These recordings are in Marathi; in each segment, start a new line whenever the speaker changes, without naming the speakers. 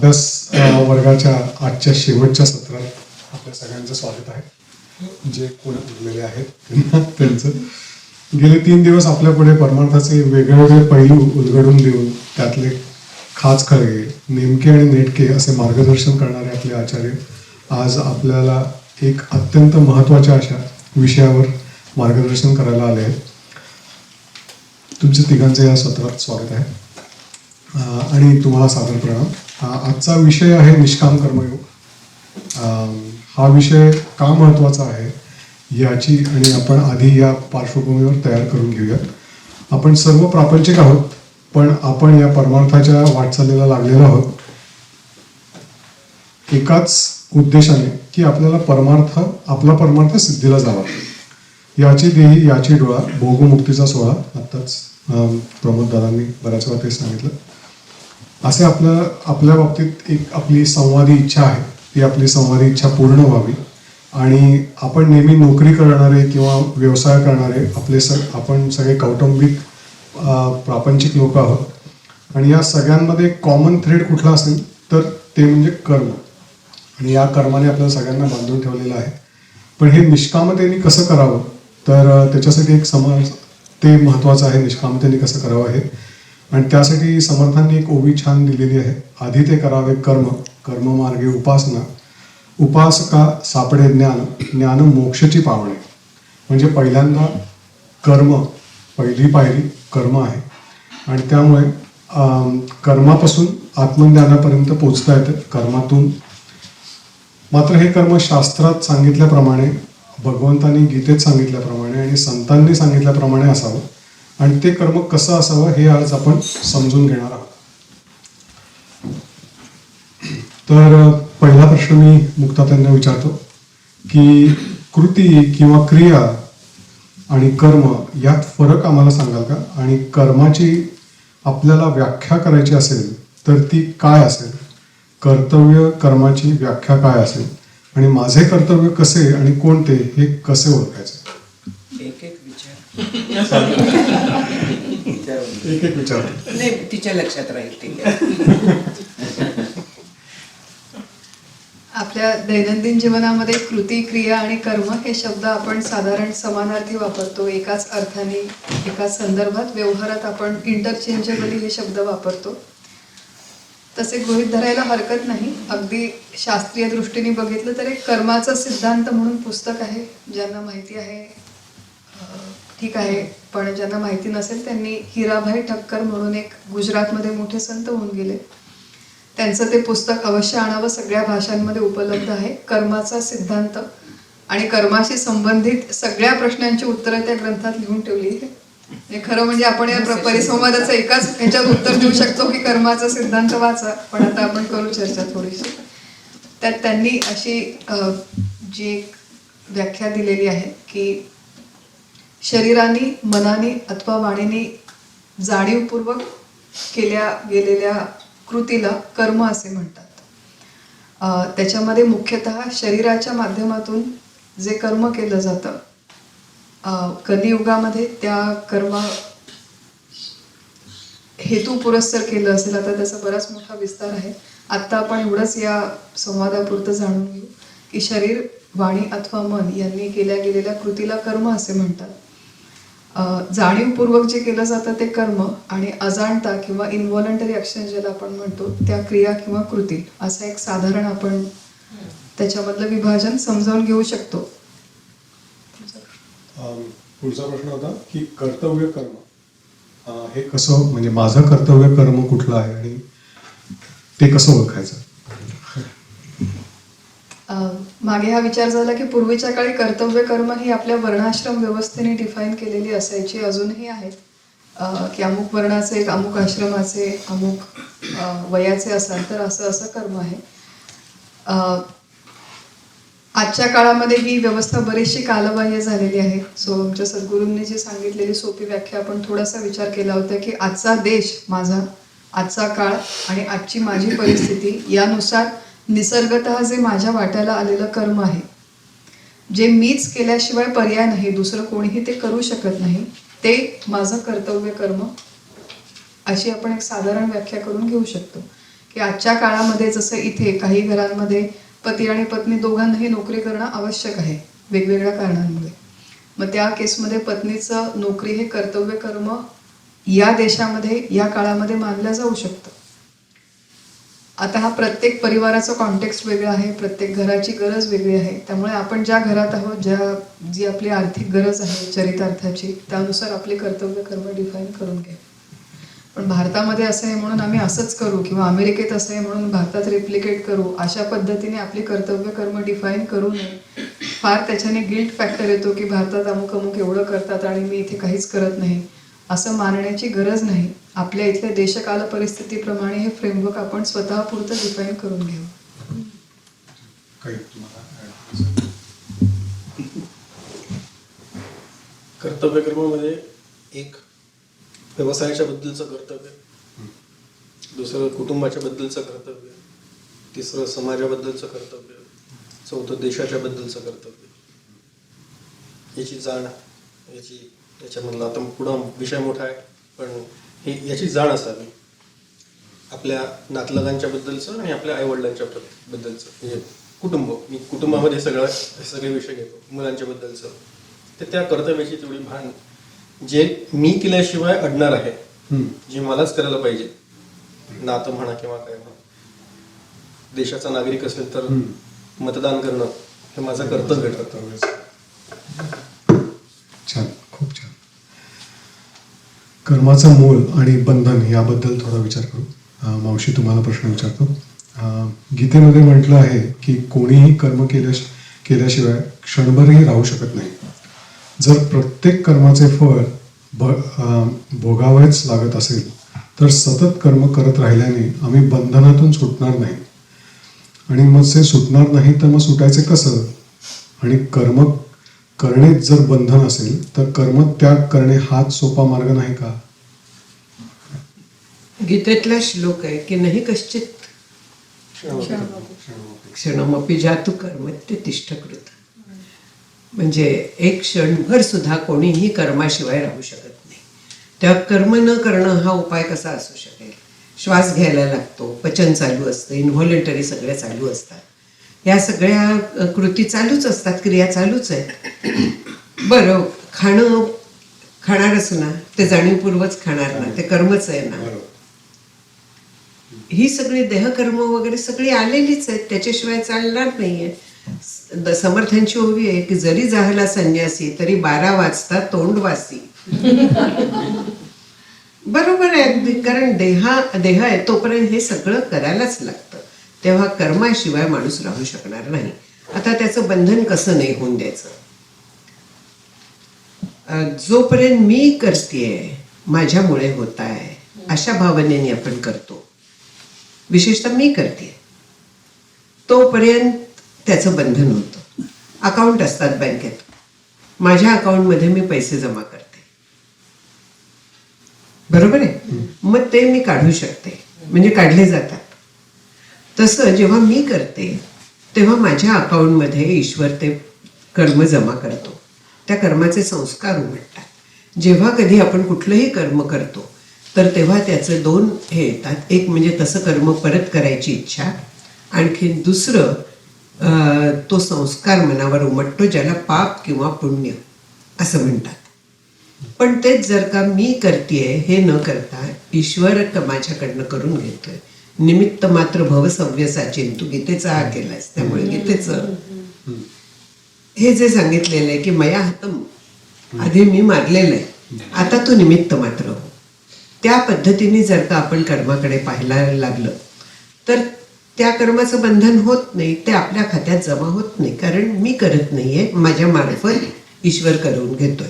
अभ्यास वर्गाच्या आजच्या शेवटच्या सत्रात आपल्या सगळ्यांचं स्वागत आहे. जे कोण उरलेले आहेत त्यांचं गेले 3 दिवस आपल्या पुढे परमार्थाचे वेगवेगळे पैलू उलगडून देऊन त्यातले खाच खळगे, नेमके आणि नेटके असे मार्गदर्शन करणारे आपले आचार्य आज आपल्याला एक अत्यंत महत्त्वाच्या अशा विषयावर मार्गदर्शन करायला आले आहेत. तुमच्या तिघांचे या सत्रात स्वागत आहे आणि तुम्हाला सादर प्रणाम. आजचा विषय आहे निष्काम कर्मयोग. हा विषय का महत्त्वाचा आहे याची आणि आपण आधी या पार्श्वभूमीवर तयार करून घेऊयात. आपण सर्व प्रापंचिक आहोत, पण आपण या परमार्थाच्या वाटचालीला लागलेलो आहोत एकाच उद्देशाने की आपल्याला आपला परमार्थ सिद्धीला जावा. याची देही याची डोळा भोगमुक्तीचा सोहळा. आत्ताच प्रमोद दादांनी बऱ्याच वेळा ते सांगितलं. असे आपल्या बाबतीत एक आपली संवादी इच्छा आहे. ती आपली संवादी इच्छा पूर्ण व्हावी आणि आपण नेहमी नोकरी करणारे किंवा व्यवसाय करणारे आपण सगळे कौटुंबिक प्रापंचिक लोक आहोत आणि या सगळ्यांमध्ये कॉमन थ्रेड कुठला असेल तर ते म्हणजे कर्म. आणि या कर्माने आपल्याला सगळ्यांना बांधून ठेवलेलं आहे. पण हे निष्कामतेने कसं करावं तर त्याच्यासाठी एक ते महत्त्वाचं आहे. निष्कामतेने कसं करावं आहे आणि त्यासाठी समर्थांनी एक ओवी छान दिलेली आहे. आधी ते करावे कर्म मार्गे उपासना, उपासका सापडे ज्ञान मोक्षची पावणे. म्हणजे पहिल्यांदा पहिली पायरी कर्म आहे आणि त्यामुळे कर्मापासून आत्मज्ञानापर्यंत पोचता येतं कर्मातून. मात्र हे कर्म शास्त्रात सांगितल्याप्रमाणे, भगवंतांनी गीतेत सांगितल्याप्रमाणे आणि संतांनी सांगितल्याप्रमाणे असावं आणि ते कर्म कसं असावं हे आज आपण समजून घेणार आहोत. तर पहिला प्रश्न मी मुक्ताताईंना विचारतो की कृती किंवा क्रिया आणि कर्म यात फरक आम्हाला सांगाल का? आणि कर्माची आपल्याला व्याख्या करायची असेल तर ती काय असेल? कर्तव्य कर्माची व्याख्या काय असेल आणि माझे कर्तव्य कसे आणि कोणते हे कसे ओळखायचे?
एक विचार
नाही,
तिच्या लक्षात राहील.
आपल्या दैनंदिन जीवनामध्ये कृती, क्रिया आणि कर्म हे शब्द आपण साधारण समानार्थी वापरतो. एकाच अर्थाने, एकाच संदर्भात, व्यवहारात आपण इंटरचेंजेबली हे शब्द वापरतो. तसे गृहीत धरायला हरकत नाही. अगदी शास्त्रीय दृष्टीने बघितलं तर एक कर्माचा सिद्धांत म्हणून पुस्तक आहे. ज्यांना माहिती आहे ठीक आहे, पण ज्यांना माहिती नसेल त्यांनी हिराभाई ठक्कर म्हणून एक गुजरातमध्ये मोठे संत होऊन गेले, त्यांचं ते पुस्तक अवश्य आणावं. सगळ्या भाषांमध्ये उपलब्ध आहे. कर्माचा सिद्धांत आणि कर्माशी संबंधित सगळ्या प्रश्नांची उत्तरं त्या ग्रंथात लिहून ठेवली आहे. खरं म्हणजे आपण या परिसंवादाचं एकाच ह्याच्यात उत्तर देऊ शकतो की कर्माचा सिद्धांत वाचा, पण आता आपण करू चर्चा थोडीशी. त्यात त्यांनी अशी जी एक व्याख्या दिलेली आहे की शरीराने, मनाने अथवा वाणीने जाणीवपूर्वक केल्या गेलेल्या कृतीला कर्म असे म्हणतात. त्याच्यामध्ये मुख्यतः शरीराच्या माध्यमातून जे कर्म केलं जातं, कलियुगामध्ये त्या कर्म हेतू पुरस्सर केलं असेल. आता त्याचा बराच मोठा विस्तार आहे. आत्ता आपण एवढंच या संवादापुरतं जाणून घेऊ की शरीर, वाणी अथवा मन यांनी केल्या गेलेल्या कृतीला कर्म असे म्हणतात. जाणीवपूर्वक जे केलं जातं ते कर्म आणि अजाणता किंवा इनव्हॉलंटरी ॲक्शन ज्याला आपण म्हणतो त्या क्रिया किंवा कृती, असं एक साधारण आपण त्याच्यामधलं विभाजन समजावून घेऊ शकतो.
पुढचा प्रश्न होता की कर्तव्य कर्म हे कसं, म्हणजे माझं कर्तव्य कर्म कुठलं आहे आणि ते कसं ओळखायचं?
मागे हा विचार झाला की पूर्वीच्या काळी कर्तव्य कर्म ही आपल्या वर्णाश्रम व्यवस्थेने डिफाईन केलेली असायची, अजूनही आहेत. की अमुक वर्णाचे, अमुक आश्रमाचे, अमुक वयाचे असाल तर असं असं कर्म आहे. आजच्या काळामध्ये ही व्यवस्था बरीचशी कालबाह्य झालेली आहे. सो आमच्या सद्गुरूंनी जी सांगितलेली सोपी व्याख्या आपण थोडासा विचार केला होता की आजचा देश माझा, आजचा काळ आणि आजची माझी परिस्थिती यानुसार निसर्गतः जे माझ्या वाट्याला आलेलं कर्म आहे, जे मीच केल्याशिवाय पर्याय नाही, दुसरं कोणीही ते करू शकत नाही, ते माझं कर्तव्य कर्म, अशी आपण एक साधारण व्याख्या करून घेऊ शकतो. की आजच्या काळामध्ये जसं इथे काही घरांमध्ये पती आणि पत्नी दोघांनाही नोकरी करणं आवश्यक आहे वेगवेगळ्या कारणांमुळे. मग त्या केसमध्ये पत्नीचं नोकरी हे कर्तव्य कर्म या देशामध्ये या काळामध्ये मानलं जाऊ शकतं. आता हा प्रत्येक परिवाराचा कॉन्टेक्स्ट वेगळा आहे, प्रत्येक घराची गरज वेगळी आहे. त्यामुळे आपण ज्या घरात आहोत, जी आपली आर्थिक गरज आहे चरितार्थाची, त्यानुसार आपले कर्तव्य कर्म डिफाईन करून घ्या. पण भारतामध्ये असं आहे म्हणून आम्ही असंच करू किंवा अमेरिकेत असं आहे म्हणून भारतात रेप्लिकेट करू, अशा पद्धतीने आपली कर्तव्य कर्म डिफाईन करू नये. फार त्याच्याने गिल्ट फॅक्टर येतो की भारतात अमुक अमुक एवढं करतात आणि मी इथे काहीच करत नाही, असं मानण्याची गरज नाही. आपल्या इथल्या देशकाल परिस्थितीप्रमाणे हे फ्रेमवर्क आपण स्वतःपुरतं डिफाईन करून घेऊ.
काही तुम्हाला
कर्तव्य कर्मामध्ये एक व्यवसायाच्या बद्दलचं कर्तव्य, दुसरं कुटुंबाच्या बद्दलचं कर्तव्य, तिसरं समाजाबद्दलचं कर्तव्य, चौथं देशाच्या बद्दलचं कर्तव्य. याची जाण, याच्यामधला आता पुढं विषय मोठा आहे, पण याची जाण असावी आपल्या नातलगांच्या बद्दलचं आणि आपल्या आईवडिलांच्या बद्दलचं. म्हणजे कुटुंब, मी कुटुंबामध्ये सगळे विषय घेतो, मुलांच्या बद्दलचं. तर त्या कर्तव्याची तेवढी भान जे मी केल्याशिवाय अडणार आहे, जे मलाच करायला पाहिजे, नातं म्हणा किंवा काय म्हणा. देशाचा नागरिक असेल तर मतदान करणं हे माझं कर्तव्य ठरतं.
छान, खूप छान. कर्माचं मोल आणि बंधन याबद्दल थोडा विचार करू. मावशी, तुम्हाला प्रश्न विचारतो. गीतेमध्ये म्हटलं आहे की कोणीही कर्म केल्याशिवाय क्षणभरही राहू शकत नाही. जर प्रत्येक कर्माचे फळ भोगावेच लागत असेल तर सतत कर्म करत राहिल्याने आम्ही बंधनातून सुटणार नाही. आणि मग ते सुटणार नाही तर मग सुटायचे कसं? आणि कर्म करणेच जर बंधन असेल तर कर्म त्याग करणे हाच सोपा मार्ग नाही का?
गीतेतला श्लोक आहे की नाही कश्चित क्षणमपि जातु कर्म ते तिष्ठकृत. म्हणजे एक क्षणभर सुद्धा कोणीही कर्माशिवाय राहू शकत नाही. त्या कर्म न करणं हा उपाय कसा असू शकेल? श्वास घ्यायला लागतो, पचन चालू असतं, इन्व्हॉलेंटरी सगळ्या चालू असतात, या सगळ्या कृती चालूच असतात, क्रिया चालूच आहेत. बरं, खाणारच ना, ते जाणीवपूर्वकच खाणार ना, ते कर्मच आहे ना. ही सगळी देहकर्म वगैरे सगळी आलेलीच आहेत, त्याच्याशिवाय चालणार नाहीये. समर्थांची ओवी आहे की जरी जाहला संन्यासी तरी 12 वाजता तोंड वासी. बरोबर आहे अगदी, कारण देह आहे तोपर्यंत हे सगळं करायलाच लागतं. तेव्हा कर्माशिवाय माणूस राहू शकणार नाही. आता त्याचं बंधन कसं नाही होऊन द्यायचं? जोपर्यंत मी करतेय, माझ्यामुळे होत आहे, अशा भावनेने आपण करतो, विशेषतः मी करते, तोपर्यंत त्याचं बंधन होतं. अकाउंट असतात बँकेत, माझ्या अकाउंटमध्ये मी पैसे जमा करते, बरोबर आहे, मग ते मी काढू शकते, म्हणजे काढले जातात. तसं जेव्हा मी करते तेव्हा माझ्या अकाउंटमध्ये ईश्वर ते कर्म जमा करतो, त्या कर्माचे संस्कार उमटतात. जेव्हा कधी आपण कुठलंही कर्म करतो तर तेव्हा त्याचे 2 हे येतात. एक म्हणजे तसं कर्म परत करायची इच्छा, आणखी दुसरं तो संस्कार मनावर उमटतो, ज्याला पाप किंवा पुण्य असं म्हणतात. पण तेच जर का मी करतेय हे न करता ईश्वर माझ्याकडनं करून घेतोय, निमित्त मात्र भव सव्यसाची, तू गीतेचा हा केलायस, त्यामुळे गीतेचं हे जे सांगितलेलं आहे की मया हतम, आधी मी मारलेलं आहे, आता तू निमित्त मात्र हो. त्या पद्धतीने जर का आपण कर्माकडे पाहायला लागलं तर त्या कर्माचं बंधन होत नाही, ते आपल्या खात्यात जमा होत नाही, कारण मी करत नाहीये, माझ्या मार्फत ईश्वर करून घेतोय.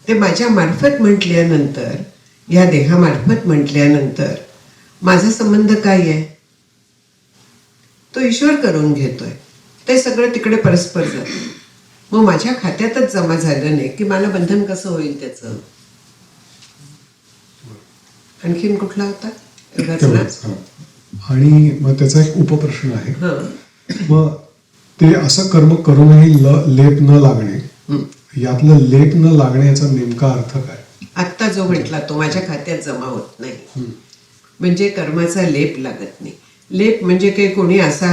ते माझ्या मार्फत म्हटल्यानंतर, या देहामार्फत म्हटल्यानंतर माझा संबंध काय आहे? तो ईश्वर करून घेतोय, ते सगळं तिकडे परस्पर जातं. मग माझ्या खात्यातच जमा झालं नाही की मला बंधन कसं होईल त्याचं? आणखीन कुठला होता?
तेवढंच, हां. आणि मग त्याचा एक उपप्रश्न आहे. मग ते असं कर्म करूनही लेप न लागणे, यातलं लेप न लागणे याचा नेमका अर्थ काय?
आत्ता जो म्हटला तो माझ्या खात्यात जमा होत नाही. म्हणजे कर्माचा लेप लागत नाही. लेप म्हणजे काही कोणी असा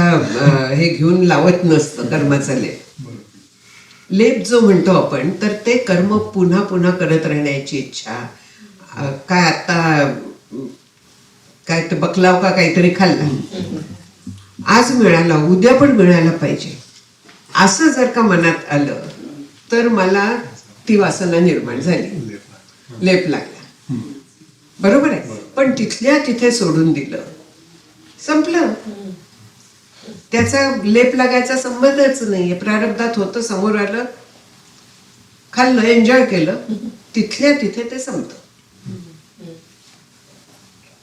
हे घेऊन लावत नसतं कर्माचा लेप. लेप जो म्हणतो आपण, तर ते कर्म पुन्हा पुन्हा करत राहण्याची इच्छा. काय आता काय ते बकलाव का काहीतरी खाल्ला, आज मिळाला उद्या पण मिळायला पाहिजे, असं जर का मनात आलं तर मला ती वासना निर्माण झाली, लेप लागला. बरोबर आहे. पण तिथल्या तिथे सोडून दिलं, संपलं. त्याचा लेप लागायचा संबंधच नाहीये. प्रारब्धात होतं, समोर आलं, खाल्लं, एन्जॉय केलं, तिथल्या तिथे ते संपतं.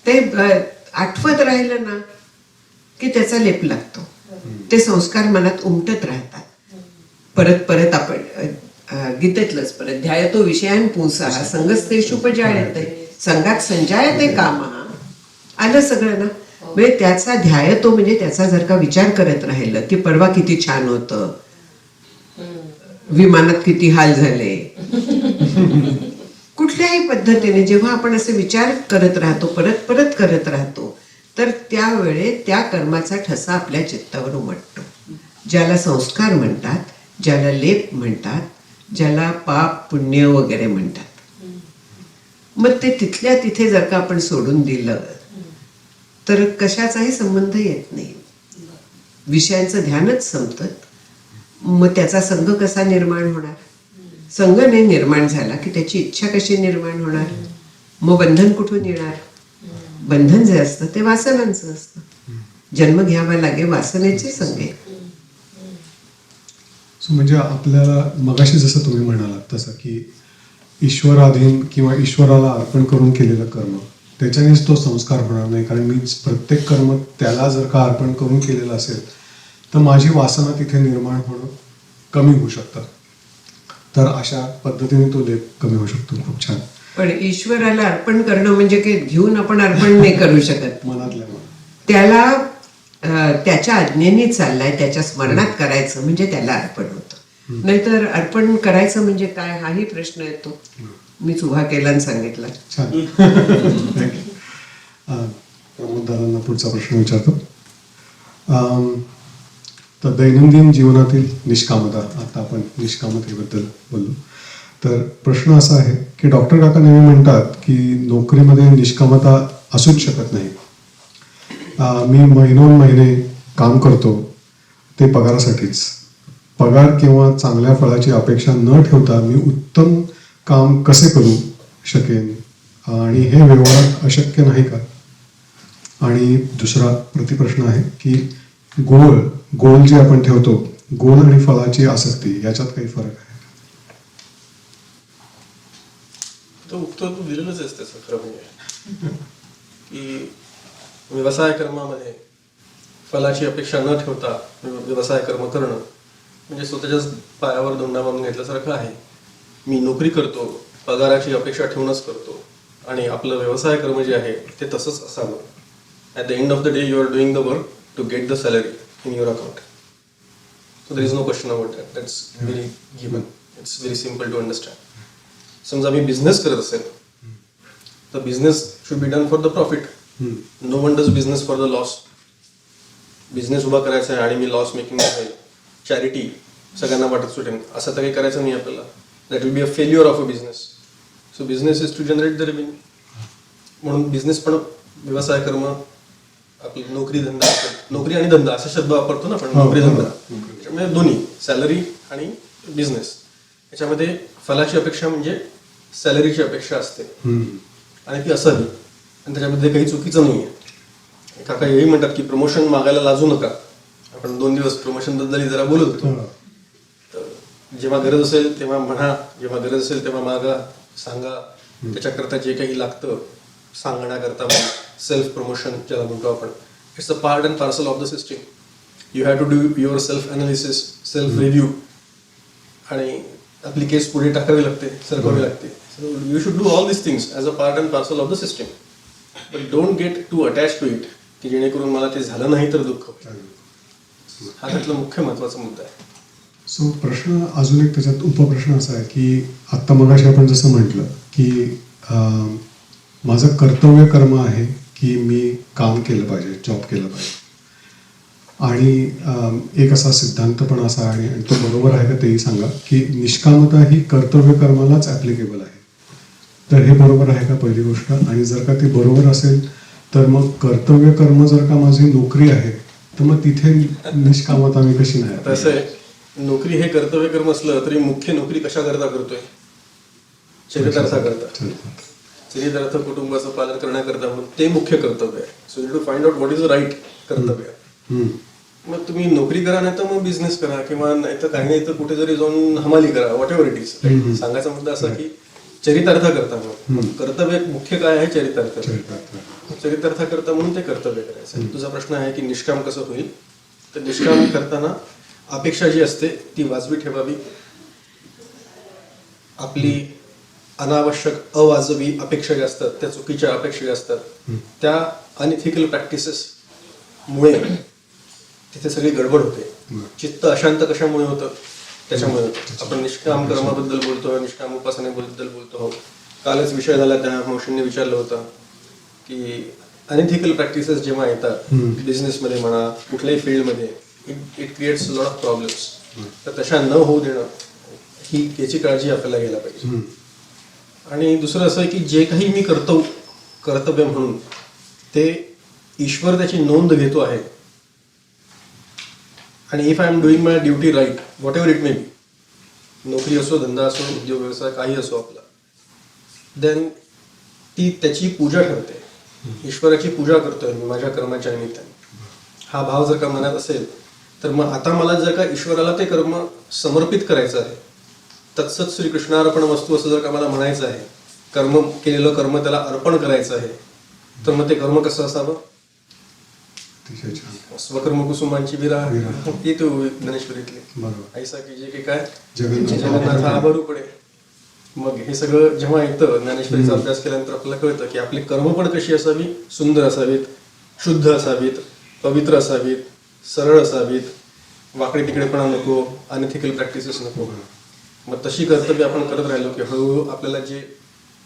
ते आठवत राहिलं ना की त्याचा लेप लागतो. ते संस्कार मनात उमटत राहतात. परत परत आपण गीतेतलंच परत ध्यायतो विषयान पुंसाः संगस्तेषुपजायते संगात संजायते कामः. आलं सगळं ना. म्हणजे त्याचा ध्यायतो म्हणजे त्याचा जर का विचार करत राहिलं की परवा किती छान होतं, विमानात किती हाल झाले, कुठल्याही पद्धतीने जेव्हा आपण असे विचार करत राहतो, परत परत करत राहतो, तर त्यावेळे त्या कर्माचा ठसा आपल्या चित्तावर उमटतो. ज्याला संस्कार म्हणतात, ज्याला लेप म्हणतात, ज्याला पाप पुण्य वगैरे म्हणतात. मग ते तिथल्या तिथे जर का आपण सोडून दिलं तर कशाचाही संबंध येत नाही. विषयांचं ध्यानच संपतं. मग त्याचा संघ कसा निर्माण होणार? संघ नाही निर्माण झाला की त्याची इच्छा कशी निर्माण होणार? मग बंधन कुठून येणार? बंधन जे असतं ते वासनांचं असतं. जन्म घ्यावा लागे वासनेचे संगे.
म्हणजे आपल्याला मगाशी जसं तुम्ही म्हणालात तसं की ईश्वराधीन किंवा ईश्वराला अर्पण करून केलेलं कर्म, त्याच्यानेच तो संस्कार होणार नाही. कारण मी प्रत्येक कर्म त्याला जर का अर्पण करून केलेलं असेल तर माझी वासना तिथे निर्माण होणं कमी होऊ शकतं. तर अशा पद्धतीने तो लेप कमी होऊ शकतो. खूप छान.
पण ईश्वराला अर्पण करणं म्हणजे काही घेऊन आपण अर्पण नाही करू शकत.
मनातल्या
त्याला त्याच्या आज्ञेने चाललाय, त्याच्या स्मरणात करायचं म्हणजे त्याला अर्पण होतं. नाहीतर अर्पण करायचं म्हणजे काय, हाही प्रश्न येतो. मीच उभा केला आणि सांगितला.
छान. प्रमोद दादांना पुढचा प्रश्न विचारतो. तर दैनंदिन जीवनातील निष्कामता, आता आपण निष्कामतेबद्दल बोललो, तर प्रश्न असा आहे की डॉक्टर काका नेहमी म्हणतात की नोकरीमध्ये निष्कामता असूच शकत नाही. मी महिनोन्महिने काम करतो ते पगारासाठीच. पगार किंवा चांगल्या फळाची अपेक्षा न ठेवता मी उत्तम काम कसे करू शकेन आणि हे व्यवहारात अशक्य नाही का? आणि दुसरा प्रतिप्रश्न आहे की गोल जे आपण ठेवतो, गोल आणि फळाची आसक्ती याच्यात काही फरक आहे?
तो उत्तर तू दिलेलंच आहेस त्याचं. खरं म्हणजे की व्यवसाय कर्मामध्ये फलाची अपेक्षा न ठेवता व्यवसाय कर्म करणं म्हणजे स्वतःच्याच पायावर दोंडा मारून घेतल्यासारखं आहे. मी नोकरी करतो, पगाराची अपेक्षा ठेवूनच करतो, आणि आपलं व्यवसाय कर्म जे आहे ते तसंच असावं. At the end of the day you are doing the work to get the salary in your account. So there is no question about that. That's very given. It's very simple to understand. समजा मी बिझनेस करत असेल तर business should be done for the profit. No one does business for the loss. Business उभा करायचा आहे आणि मी लॉस मेकिंग आहे, चॅरिटी सगळ्यांना वाटत सुटेन असं तर काही करायचं नाही आपल्याला. That will be a failure of a business. So business is to generate the revenue. म्हणून बिझनेस पण व्यवसाय कर्म आपली नोकरी धंदा, नोकरी आणि धंदा असा शब्द वापरतो ना आपण, नोकरी धंदा. त्याच्यामुळे दोन्ही सॅलरी आणि बिझनेस याच्यामध्ये फलाची अपेक्षा म्हणजे सॅलरीची अपेक्षा असते आणि ती असावी, आणि त्याच्यामध्ये काही चुकीचं नाही आहे. काका हेही म्हणतात की प्रमोशन मागायला लाजू नका. आपण 2 दिवस प्रमोशन बद्दल जरा बोलत होतो. तर जेव्हा गरज असेल तेव्हा म्हणा, जेव्हा गरज असेल तेव्हा मागा, सांगा. त्याच्याकरता जे काही लागतं सांगण्याकरता सेल्फ प्रमोशन ज्याला म्हणतो आपण, it's a part and parcel of the system. You have to do your self analysis, self review, आणि आपली केस पुढे टाकावी लागते, सरकवावी लागते. So you should do all this things as a part and parcel of the system. But don't get to attach to it की जेणेकरून मला ते झालं नाही तर दुःख होईल. हा त्यातला मुख्य महत्वाचा मुद्दा आहे.
सो प्रश्न अजून एक त्याच्यात उपप्रश्न असा आहे की आत्ता मगाशी आपण जसं म्हटलं की माझं कर्तव्य कर्म आहे की मी काम केलं पाहिजे, जॉब केलं पाहिजे. आणि एक असा सिद्धांत पण असा आहे, आणि तो बरोबर आहे का तेही सांगा, की निष्कामता ही कर्तव्य कर्मालाच ॲप्लिकेबल आहे. तर हे बरोबर आहे का पहिली गोष्ट? आणि जर का ते बरोबर असेल तर मग कर्तव्य कर्म जर का माझी नोकरी आहे तर मग तिथे निष्कामता मी कशी नाही?
आता असं आहे, नोकरी हे कर्तव्य कर्म असलं तरी मुख्य नोकरी कशा करता करतोय? चरितार्था करता. चरितार्थ कुटुंबाचं पालन करण्याकरता म्हणून ते मुख्य कर्तव्य आहे. So you to find out what is the right कर्तव्य. मग तुम्ही नोकरी करा, नाही तर मग बिझनेस करा, किंवा नाही तर काही नाही तर कुठे जरी जाऊन हमाली करा, व्हॉट एव्हर इट इज. सांगायचा मुद्दा असा की चरितार्थ करता. मग कर्तव्य मुख्य काय आहे? चरितार्थ. चरितार्थ करता म्हणून ते कर्तव्य करायचं. तुझा प्रश्न आहे की निष्काम कसं होईल? तर निष्काम करताना अपेक्षा जी असते ती वाजवी ठेवावी. आपली अनावश्यक अवाजवी अपेक्षा ज्या असतात, त्या चुकीच्या अपेक्षा ज्या असतात, त्या अनइथिकल प्रॅक्टिसेस मुळे तिथे सगळी गडबड होते. चित्त अशांत कशामुळे होतं? त्याच्यामुळे आपण निष्काम कर्माबद्दल बोलतो, निष्काम उपासनेबद्दल बोलतो. कालच विषय झाला, त्या मावशींनी विचारलं होतं की अनइथिकल प्रॅक्टिसेस जेव्हा येतात बिझनेसमध्ये म्हणा, कुठल्याही फील्डमध्ये, it creates lot of problems. तर तशा न होऊ देणं ही याची काळजी आपल्याला घ्यायला पाहिजे. आणि दुसरं असं आहे की जे काही मी करतो कर्तव्य म्हणून, ते ईश्वर त्याची नोंद घेतो आहे. आणि if I am doing my duty right, whatever it may be, नोकरी असो, धंदा असो, उद्योग व्यवसाय काही असो आपला, देन ती त्याची पूजा ठरते. ईश्वराची पूजा करतोय मी माझ्या कर्माच्या निमित्ताने. हा भाव जर का मनात असेल तर मग आता मला जर का ईश्वराला ते कर्म समर्पित करायचं आहे, तत्सत श्रीकृष्णार्पण वस्तू असं जर का मला म्हणायचं आहे, कर्म केलेलं कर्म त्याला अर्पण करायचं आहे, तर मग ते कर्म कसं असावं? स्वकर्म कुसुमांची विरा येतो ज्ञानेश्वरीतली. ऐसा की जे की काय जगन्नाथ आभारू पडे. मग हे सगळं जेव्हा येतं, ज्ञानेश्वरीचा अभ्यास केल्यानंतर आपल्याला कळतं की आपली कर्म पण कशी असावी? सुंदर असावीत, शुद्ध असावीत, पवित्र असावीत, सरळ असावीत, वाकडे तिकडेपणा नको, अनइथिकल प्रॅक्टिसेस नको. मग तशी कर्तव्य आपण करत राहिलो की हळूहळू आपल्याला जे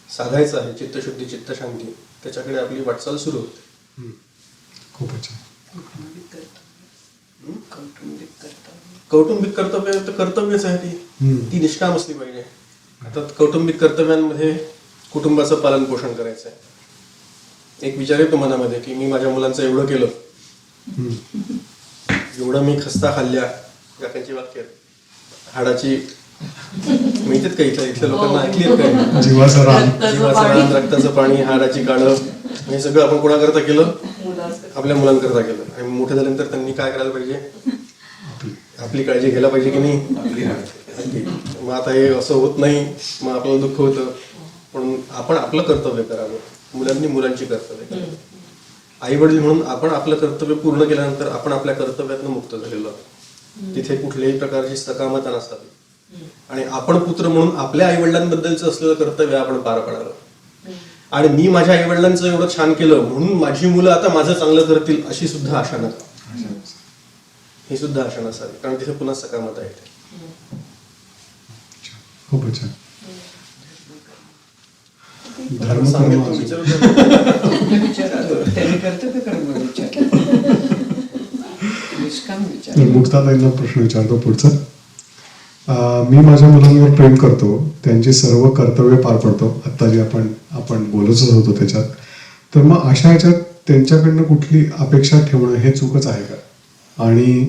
साधायचं आहे, चित्तशुद्धी, चित्तशांती, त्याच्याकडे आपली वाटचाल सुरू होते.
खूपच छान.
कौटुंबिक कर्तव्य तर कर्तव्यच आहे, ती निष्काम असली पाहिजे. आता कौटुंबिक कर्तव्यांमध्ये कुटुंबाचं पालन पोषण करायचं आहे. एक विचार येतो मनामध्ये की मी माझ्या मुलांचं एवढं केलं, एवढं मी खस्ता खाल्ल्या, काकांची वाक्य हाडाची माहितीत का इथल्या लोकांना ऐकली काय?
जीवाचं रान,
रक्ताचं पाणी, हाडाची काढं, हे सगळं आपण कोणाकरता केलं? आपल्या मुलांकरता केलं. आणि मोठे झाल्यानंतर त्यांनी काय करायला पाहिजे? आपली काळजी घ्यायला पाहिजे की नाही? मग आता हे असं होत नाही, मग आपल्याला दुःख होतं. म्हणून आपण आपलं कर्तव्य करावं, मुलांनी मुलांची कर्तव्य करावं. आई वडील म्हणून आपण आपलं कर्तव्य पूर्ण केल्यानंतर आपण आपल्या कर्तव्यातनं मुक्त झालेलो आहोत. तिथे कुठल्याही प्रकारची सकामता नसावी. आणि आपण पुत्र म्हणून आपल्या आई वडिलांबद्दलचं असलेलं कर्तव्य आपण पार पाडावं. आणि मी माझ्या आई वडिलांचं एवढं छान केलं म्हणून माझी मुलं आता माझं चांगलं करतील, अशी सुद्धा आशा नका. ही सुद्धा आशा नसावी, कारण तिथे पुन्हा सकामता येते.
खूपच छान.
त्यांनी कर्तव्य कर्म विचारलं, निष्काम विचार.
मुक्ताताईंना प्रश्न विचारतो पुढचा. मी माझ्या मुलांवर प्रेम करतो, त्यांची सर्व कर्तव्य पार पडतो. आत्ता जे आपण बोलतच होतो त्याच्यात, तर मग अशा ह्याच्यात त्यांच्याकडनं कुठली अपेक्षा ठेवणं हे चूकच आहे का? आणि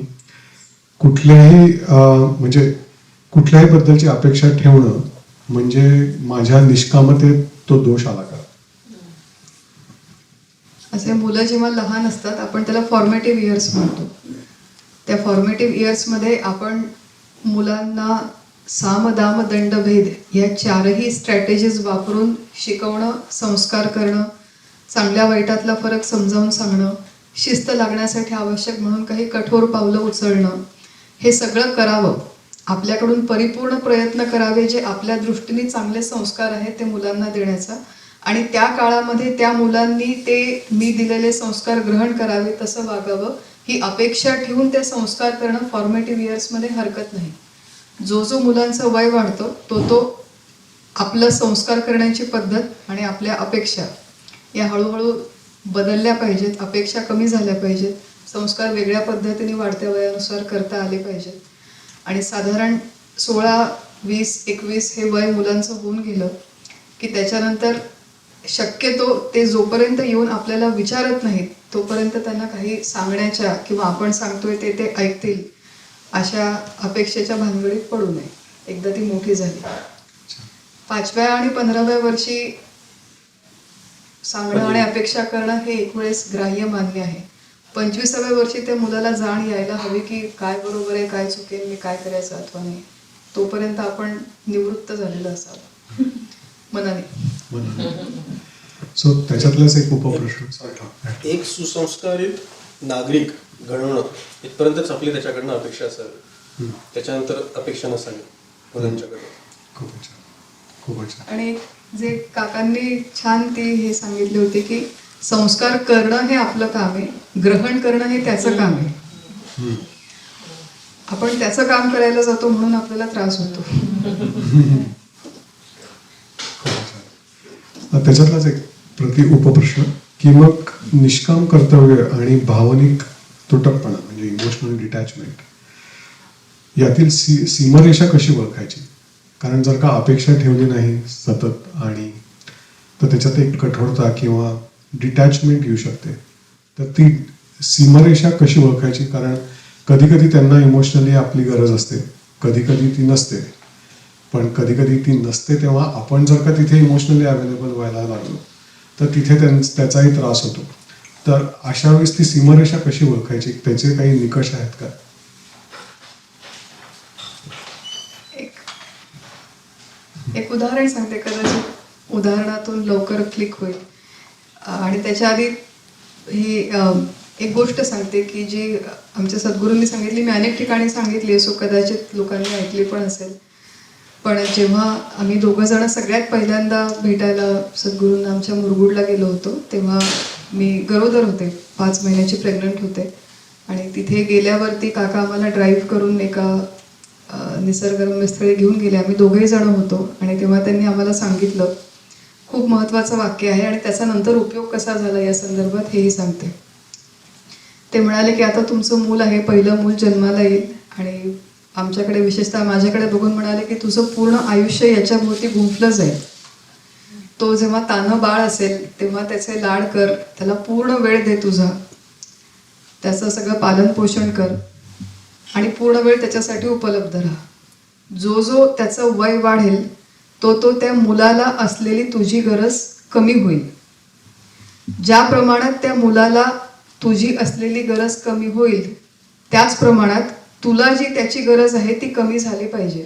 कुठल्याही म्हणजे कुठल्याही बद्दलची अपेक्षा ठेवणं म्हणजे माझ्या निष्कामतेत तो दोष आला का?
असे मुलं जेव्हा लहान असतात, आपण त्याला फॉर्मेटिव्ह इयर्स म्हणतो. त्या फॉर्मेटिव्ह इयर्समध्ये आपण मुलांना साम दाम दंड भेद या चारही स्ट्रॅटेजीज वापरून शिकवणं, संस्कार करणं, चांगल्या वाईटातला फरक समजावून सांगणं, शिस्त लागण्यासाठी आवश्यक म्हणून काही कठोर पावलं उचलणं, हे सगळं करावं. आपल्याकडून परिपूर्ण प्रयत्न करावे जे आपल्या दृष्टीने चांगले संस्कार आहेत ते मुलांना देण्याचा. आणि त्या काळामध्ये त्या मुलांनी ते मी दिलेले संस्कार ग्रहण करावे, तसं वागावं, ही अपेक्षा ठेवून ते संस्कार करणं फॉर्मेटिव्ह इयर्समध्ये हरकत नाही. जो मुलांचं वय वाढतो तो आपलं संस्कार करण्याची पद्धत आणि आपल्या अपेक्षा या हळूहळू बदलल्या पाहिजेत, अपेक्षा कमी झाल्या पाहिजेत, संस्कार वेगळ्या पद्धतीने वाढत्या वयानुसार करता आले पाहिजेत. आणि साधारण 16, 20, 21 हे वय मुलांचं होऊन गेलं की त्याच्यानंतर शक्यतो ते जोपर्यंत येऊन आपल्याला विचारत नाहीत तोपर्यंत त्यांना काही सांगण्याच्या किंवा आपण सांगतोय ते ऐकतील अशा अपेक्षेच्या भानगडीत पडू नये. एकदा ती मोठी झाली 5व्या आणि 15व्या वर्षी सांगणं आणि अपेक्षा करणं हे एक वेळेस ग्राह्य मान्य आहे. 25व्या वर्षी त्या मुलाला जाण यायला हवी की काय बरोबर आहे, काय चुकेल, मी काय करायचं अथवा नाही. तोपर्यंत आपण निवृत्त झालेलं असावं मनाने.
सो त्याच्यातलाच एक उपप्रश्न.
एक सुसंस्कारित नागरिक घडवणं इथपर्यंतच आपली त्याच्याकडनं अपेक्षा असावी. त्याच्यानंतर अपेक्षा नसावी मुलांच्याकडे.
खूपच छान, खूपच छान.
आणि जे काकांनी छान ते हे सांगितले होते की संस्कार करणं हे आपलं काम आहे, ग्रहण करणं हे त्याचं काम आहे. आपण त्याचं काम करायला जातो म्हणून आपल्याला त्रास होतो.
त्याच्यातलाच एक उपप्रश्न की मग निष्काम कर्तव्य आणि भावनिक तुटकपणा म्हणजे इमोशनल डिटॅचमेंट यातील सीमारेषा कशी ओळखायची? कारण जर का अपेक्षा ठेवली नाही सतत आणि तर त्याच्यात एक कठोरता किंवा डिटॅचमेंट येऊ शकते. तर ती सीमारेषा कशी ओळखायची? कारण कधी कधी त्यांना इमोशनली आपली गरज असते, कधी कधी ती नसते. पण कधी कधी ती नसते तेव्हा आपण जर का तिथे इमोशनली अवेलेबल व्हायला लागलो तर तिथे त्याचाही त्रास होतो. तर अशा वेळेस ती सीमारेषा कशी ओळखायची? त्याचे काही निकष आहेत का?
एक उदाहरण सांगते, कदाचित उदाहरणातून लवकर क्लिक होईल. आणि त्याच्या आधी ही एक गोष्ट सांगते की जी आमच्या सद्गुरूंनी सांगितली, मी अनेक ठिकाणी सांगितली सो कदाचित लोकांनी ऐकली पण असेल. पण जेव्हा आम्ही दोघं जण सगळ्यात पहिल्यांदा भेटायला सद्गुरूंना आमच्या मुरगुडला गेलो होतो तेव्हा मी गरोदर होते, 5 महिन्याची प्रेग्नंट होते. आणि तिथे गेल्यावरती काका आम्हाला ड्राईव्ह करून एका निसर्गरम्य स्थळी घेऊन गेले. आम्ही दोघेही जण होतो आणि तेव्हा त्यांनी आम्हाला सांगितलं, खूप महत्त्वाचं वाक्य आहे आणि त्याचा नंतर उपयोग कसा झाला या संदर्भात हेही सांगते. ते म्हणाले की आता तुमचं मूल आहे, पहिलं मूल जन्माला येईल आणि आमच्याकडे विशेषतः माझ्याकडे बघून म्हणाले की तुझं पूर्ण आयुष्य याच्याभोवती गुंफलं जाईल. तो जेव्हा तानं बाळ असेल तेव्हा त्याचे लाड कर, त्याला पूर्ण वेळ दे तुझा, त्याचं सगळं पालन पोषण कर आणि पूर्ण वेळ त्याच्यासाठी उपलब्ध राहा. जो जो त्याचं वय वाढेल तो त्या मुलाला असलेली तुझी गरज कमी होईल. ज्या प्रमाणात त्या मुलाला तुझी असलेली गरज कमी होईल त्याच प्रमाणात तुला जी त्याची गरज आहे ती कमी झाली पाहिजे.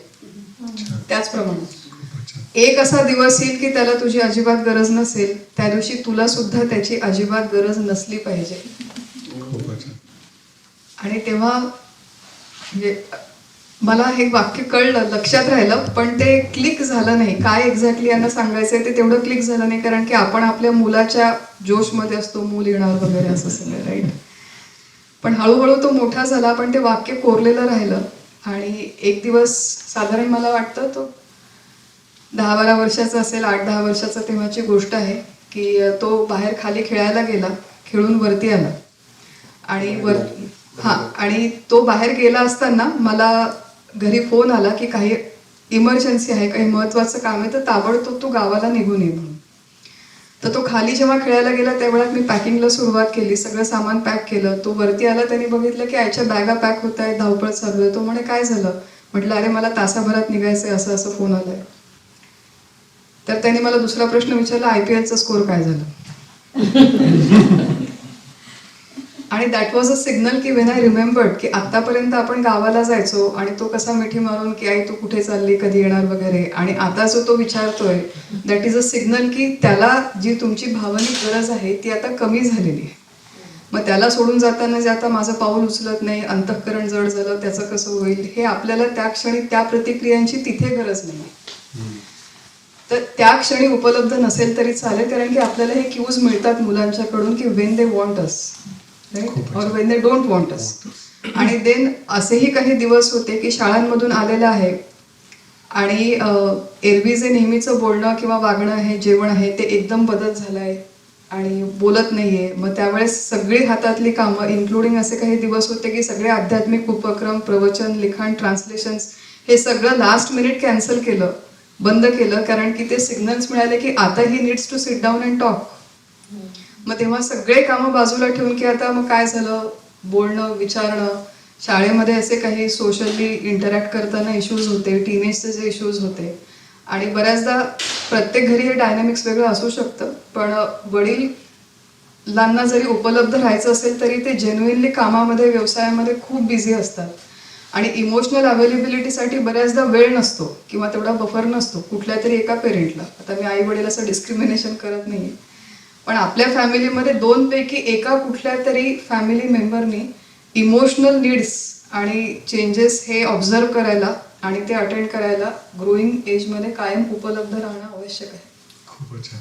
त्याच प्रमाणात एक असा दिवस येईल की त्याला तुझी अजिबात गरज नसेल, त्या दिवशी तुला सुद्धा त्याची अजिबात गरज नसली पाहिजे. आणि तेव्हा म्हणजे मला हे वाक्य कळलं, लक्षात राहिलं, पण ते क्लिक झालं नाही. काय एक्झॅक्टली यांना सांगायचंय ते तेवढं क्लिक झालं नाही, कारण की आपण आपल्या मुलाच्या जोशमध्ये असतो, मूल येणार वगैरे असं सगळं, राईट. पण हळूहळू तो मोठा झाला पण ते वाक्य कोरलेलं राहिलं. आणि एक दिवस साधारण मला वाटतं तो 10-12 वर्षाचा असेल, 8-10 वर्षाचा तेव्हाची गोष्ट आहे की तो बाहेर खाली खेळायला गेला, खेळून वरती आला आणि आणि तो बाहेर गेला असताना मला घरी फोन आला की काही इमर्जन्सी आहे, काही महत्त्वाचं काम आहे, तर ताबडतोब तू गावाला निघून ये म्हणून. तर तो खाली जेव्हा खेळायला गेला त्यावेळेला मी पॅकिंगला सुरुवात केली, सगळं सामान पॅक केलं. तो वरती आला, त्याने बघितलं की आईच्या बॅगा पॅक होत आहेत, धावपळ चालू आहे. तो म्हणे काय झालं? म्हटलं अरे मला तासाभरात निघायचंय, असं असं फोन आलाय. तर त्याने मला दुसरा प्रश्न विचारला, IPLचा स्कोर काय झाला? आणि दॅट वॉज अ सिग्नल की वेन आय रिमेंबर्ड की आतापर्यंत आपण गावाला जायचो आणि तो कसा मिठी मारून की आई तू कुठे चालली, कधी येणार वगैरे, आणि आता जो तो विचारतोय दॅट इज अ सिग्नल की त्याला जी तुमची भावनिक गरज आहे ती आता कमी झालेली आहे. मग त्याला सोडून जाताना जे आता माझं पाऊल उचलत नाही, अंतःकरण जड झालं, त्याचं कसं होईल, हे आपल्याला त्या क्षणी त्या प्रतिक्रियांची तिथे गरज नाही. तर त्या क्षणी उपलब्ध नसेल तरी चालेल, कारण की आपल्याला हे क्यूज मिळतात मुलांच्याकडून की when they want us, right, or when they don't want us. आणि देन असेही काही दिवस होते की शाळांमधून आलेलं आहे आणि एरवी जे नेहमीचं बोलणं किंवा वागणं आहे, जेवण आहे, ते एकदम बदल झालं आहे. आणि बोलत नाहीये. मग त्यावेळेस सगळी हातातली कामं इन्क्लुडिंग असे काही दिवस होते की सगळे आध्यात्मिक उपक्रम, प्रवचन, लिखाण, ट्रान्सलेशन्स हे सगळं लास्ट मिनिट कॅन्सल केलं, बंद केलं, कारण की ते सिग्नल्स मिळाले की आता ही needs to sit down and talk. मग तेव्हा सगळे कामं बाजूला ठेवून की आता मग काय झालं, बोलणं, विचारणं, शाळेमध्ये असे काही सोशली इंटरॅक्ट करताना इश्यूज होते, टीनेजचे जे इश्यूज होते. आणि बऱ्याचदा प्रत्येक घरी हे डायनॅमिक्स वेगळं असू शकतं, पण वडिलांना जरी उपलब्ध राहायचं असेल तरी ते जेन्युइनली कामामध्ये, व्यवसायामध्ये खूप बिझी असतात. आणि इमोशनल अवेलेबिलिटीसाठी बऱ्याचदा वेळ नसतो किंवा तेवढा बफर नसतो कुठल्या तरी एका पेरेंटला. आता मी आई वडील असं डिस्क्रिमिनेशन करत नाही, पण आपल्या फॅमिलीमध्ये 2 पैकी एका कुठल्या तरी फॅमिली मेंबरनी इमोशनल नीड्स आणि चेंजेस हे ऑब्झर्व करायला आणि ते अटेंड करायला ग्रोईंग एजमध्ये कायम उपलब्ध राहणं आवश्यक आहे.
खूपच छान.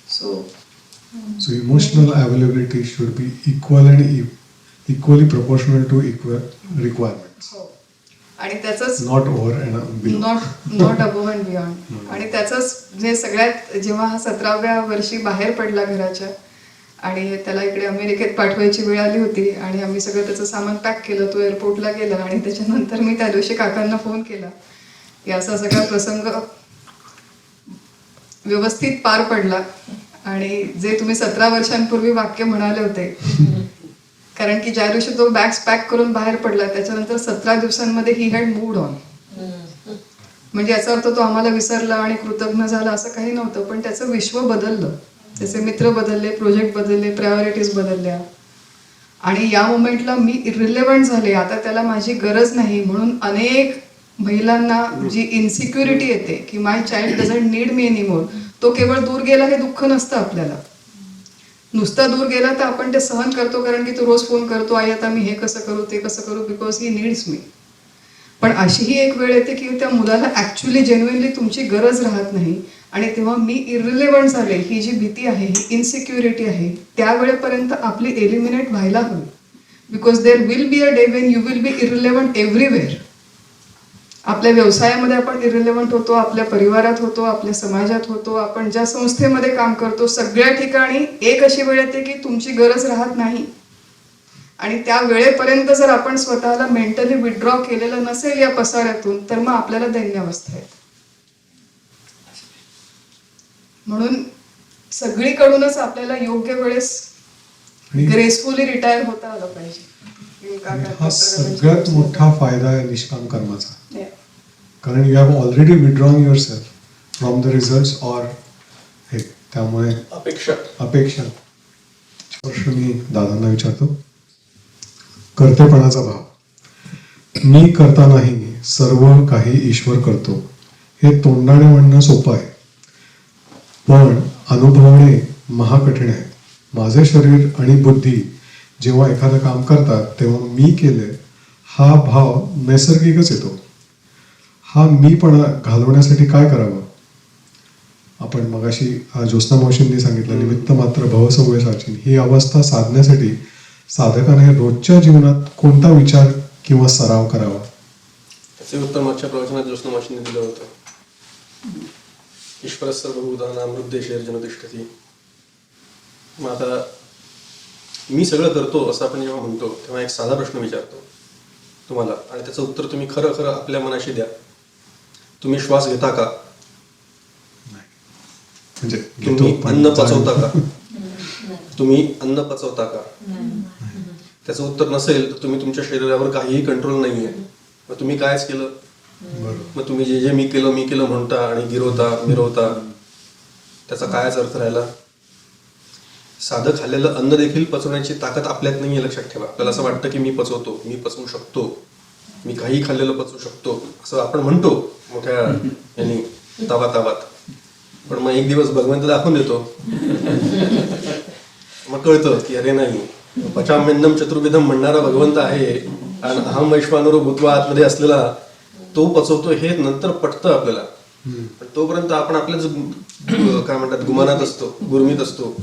So
emotional availability should be equal and equally proportional to equal requirements,
हो, आणि त्याचंच
not over and below.
Not above and beyond. आणि त्याचंच जे सगळ्यात जेव्हा हा 17व्या वर्षी बाहेर पडला घराच्या आणि त्याला इकडे अमेरिकेत पाठवायची वेळ आली होती आणि आम्ही सगळं त्याचं सामान पॅक केलं, तो एअरपोर्टला गेला आणि त्याच्यानंतर मी त्या दिवशी काकांना फोन केला की असा सगळा प्रसंग व्यवस्थित पार पडला. आणि जे तुम्ही 17 वर्षांपूर्वी वाक्य म्हणाले होते, कारण की ज्या दिवशी तो बॅग्स पॅक करून बाहेर पडला त्याच्यानंतर 17 दिवसांमध्ये ही हॅड मूव्ड ऑन. म्हणजे याचा अर्थ तो आम्हाला विसरला आणि कृतज्ञ झाला असं काही नव्हतं, पण त्याचं विश्व बदललं, त्याचे मित्र बदलले, प्रोजेक्ट बदलले, प्रायोरिटीज बदलल्या. आणि या मोमेंटला मी इरिलेव्हंट झाले, आता त्याला माझी गरज नाही. म्हणून अनेक महिलांना जी इन्सिक्युरिटी येते की my child doesn't need me anymore, तो केवळ दूर गेला हे दुःख नसतं आपल्याला. नुसता दूर गेला तर आपण ते सहन करतो, कारण की तो रोज फोन करतो, आई आता मी हे कसं करू, ते कसं करू, बिकॉज ही नीड्स मी. पण अशीही एक वेळ येते की त्या मुलाला ऍक्च्युली जेन्युइनली तुमची गरज राहत नाही आणि तेव्हा मी इरिलेव्हंट झाले, ही जी भीती आहे, ही इन्सिक्युरिटी आहे, त्यावेळेपर्यंत आपली एलिमिनेट व्हायला हवी. Because there will be a day Wien you will be irrelevant everywhere. आपल्या व्यवसायामध्ये आपण इरिलेव्हंट होतो, आपल्या परिवारात होतो, आपल्या समाजात होतो, आपण ज्या संस्थेमध्ये काम करतो, सगळ्या ठिकाणी एक अशी वेळ येते की तुमची गरज राहत नाही. आणि त्या वेळेपर्यंत जर आपण स्वतःला मेंटली विथड्रॉ केलेलं नसेल या पसाऱ्यातून, तर मग आपल्याला दैन्यावस्था येते. म्हणून सगळीकडूनच आपल्याला योग्य वेळेस ग्रेसफुली रिटायर होता आलं पाहिजे.
हा सगळ्यात मोठा फायदा आहे निष्काम कर्माचा.
Yeah.
कारण you have already withdrawn your self from the result or हे, त्यामुळे अपेक्षा. प्रश्न मी दादांना विचारतो. कर्तेपणाचा भाव. मी करता नाही, सर्व काही ईश्वर करतो, हे तोंडाने म्हणणं सोपं आहे, पण अनुभवणे महाकठीण आहे. माझे शरीर आणि बुद्धी जेव्हा एखादं काम करतात तेव्हा मी केले हा भाव नैसर्गिकच येतो. हा मीपणा घालवण्यासाठी काय करावं? आपण मगाशी ज्योत्स्ना मावशींनी सांगितलं, निमित्त मात्र भवसव्य साचिन. ही अवस्था साधण्यासाठी साधकाने रोजच्या जीवनात कोणता विचार किंवा सराव करावा?
त्याचे उत्तर मागच्या प्रवचनात ज्योत्स्ना मावशींनी दिलं होतं. ईश्वर सर्वभूतानां हृदयेषु तिष्ठति. मग आता मी सगळं करतो असं आपण जेव्हा म्हणतो तेव्हा एक साधा प्रश्न विचारतो तुम्हाला, आणि त्याचं उत्तर तुम्ही खरं खरं आपल्या मनाशी द्या. तुम्ही श्वास घेता का?
म्हणजे
तुम्ही अन्न पचवता का? तुम्ही अन्न पचवता का? त्याचं उत्तर नसेल तर तुम्ही तुमच्या शरीरावर काहीही कंट्रोल नाहीये. मग तुम्ही कायच केलं? मग तुम्ही जे जे मी केलं म्हणता आणि गिरवता मिरवता, त्याचा कायच अर्थ राहिला? साधं खाल्लेलं अन्न देखील पचवण्याची ताकद आपल्यात नाही आहे, लक्षात ठेवा. आपल्याला असं वाटतं की मी पचवतो, मी पचवू शकतो, मी काही खाल्लेलं पचवू शकतो असं आपण म्हणतो मोठ्या यांनी तावात. पण मग एक दिवस भगवंत दाखवून देतो, मग कळतं की अरे नाही, पचाम्यन्नम चतुर्विधम म्हणणारा भगवंत आहे आणि अहम वैश्वानरो भूत्वा आतमध्ये असलेला तो पचवतो हे नंतर पटतं आपल्याला. पण तोपर्यंत आपण आपल्याच काय म्हणतात गुमानात असतो, गुरमीत असतो.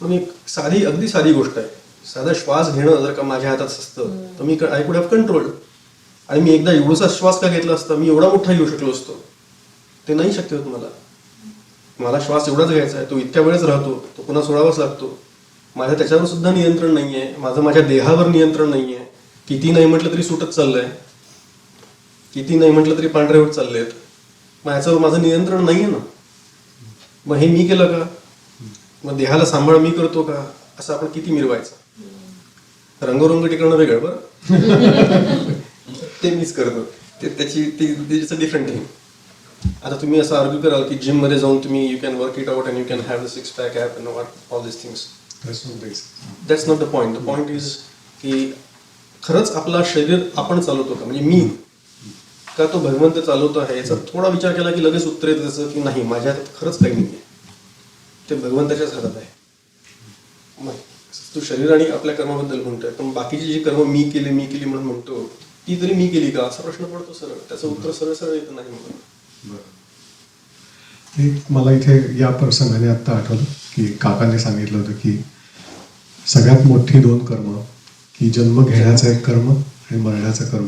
पण एक अगदी साधी गोष्ट आहे. साधा श्वास घेणं जर का माझ्या हातात असतं तर मी आय कुड हॅव कंट्रोल. आणि मी एकदा एवढासा श्वास का घेतला असता, मी एवढा मोठा येऊ शकलो असतो. ते नाही शक्य होत मला. मला श्वास एवढाच घ्यायचा आहे, तो इतक्या वेळच राहतो, तो पुन्हा सोडावाच लागतो. माझं त्याच्यावर सुद्धा नियंत्रण नाही आहे. माझं माझ्या देहावर नियंत्रण नाही आहे. किती नाही म्हटलं तरी सुटत चाललंय, किती नाही म्हटलं तरी पांढरे होत चाललेत. मग ह्याच्यावर माझं नियंत्रण नाही आहे ना. मग हे मी केलं का? मग देहाला सांभाळ मी करतो का? असं आपण किती मिरवायचं? रंगरंगटी करणं वेगळं बरं, ते मीच करतो. ते त्याची डिफरंट थिंग. आता तुम्ही असं आर्ग्यू कराल की जिम मध्ये जाऊन तुम्ही you can work it out and you can have the six pack app and all this things. That's not the point. The point is की खरंच आपला शरीर आपण चालवतो का? म्हणजे मी का तो भगवंत चालवतो आहे याचा थोडा विचार केला की लगेच उत्तर येतं त्याचं की नाही, माझ्या हातात खरंच काही नाही आहे, ते भगवंताच्याच हातात आहे. मग तू शरीर आणि आपल्या कर्माबद्दल म्हणतोय, पण बाकीची जी कर्म मी केली म्हणून म्हणतो ती तरी मी केली का असा प्रश्न पडतो सरळ. त्याचं उत्तर सरळ सरळ येतं नाही म्हणून.
एक मला इथे या प्रसंगाने आत्ता आठवलं की काकाने सांगितलं होतं की सगळ्यात मोठी 2 कर्म की जन्म घेण्याचं एक कर्म आणि मरण्याचं कर्म,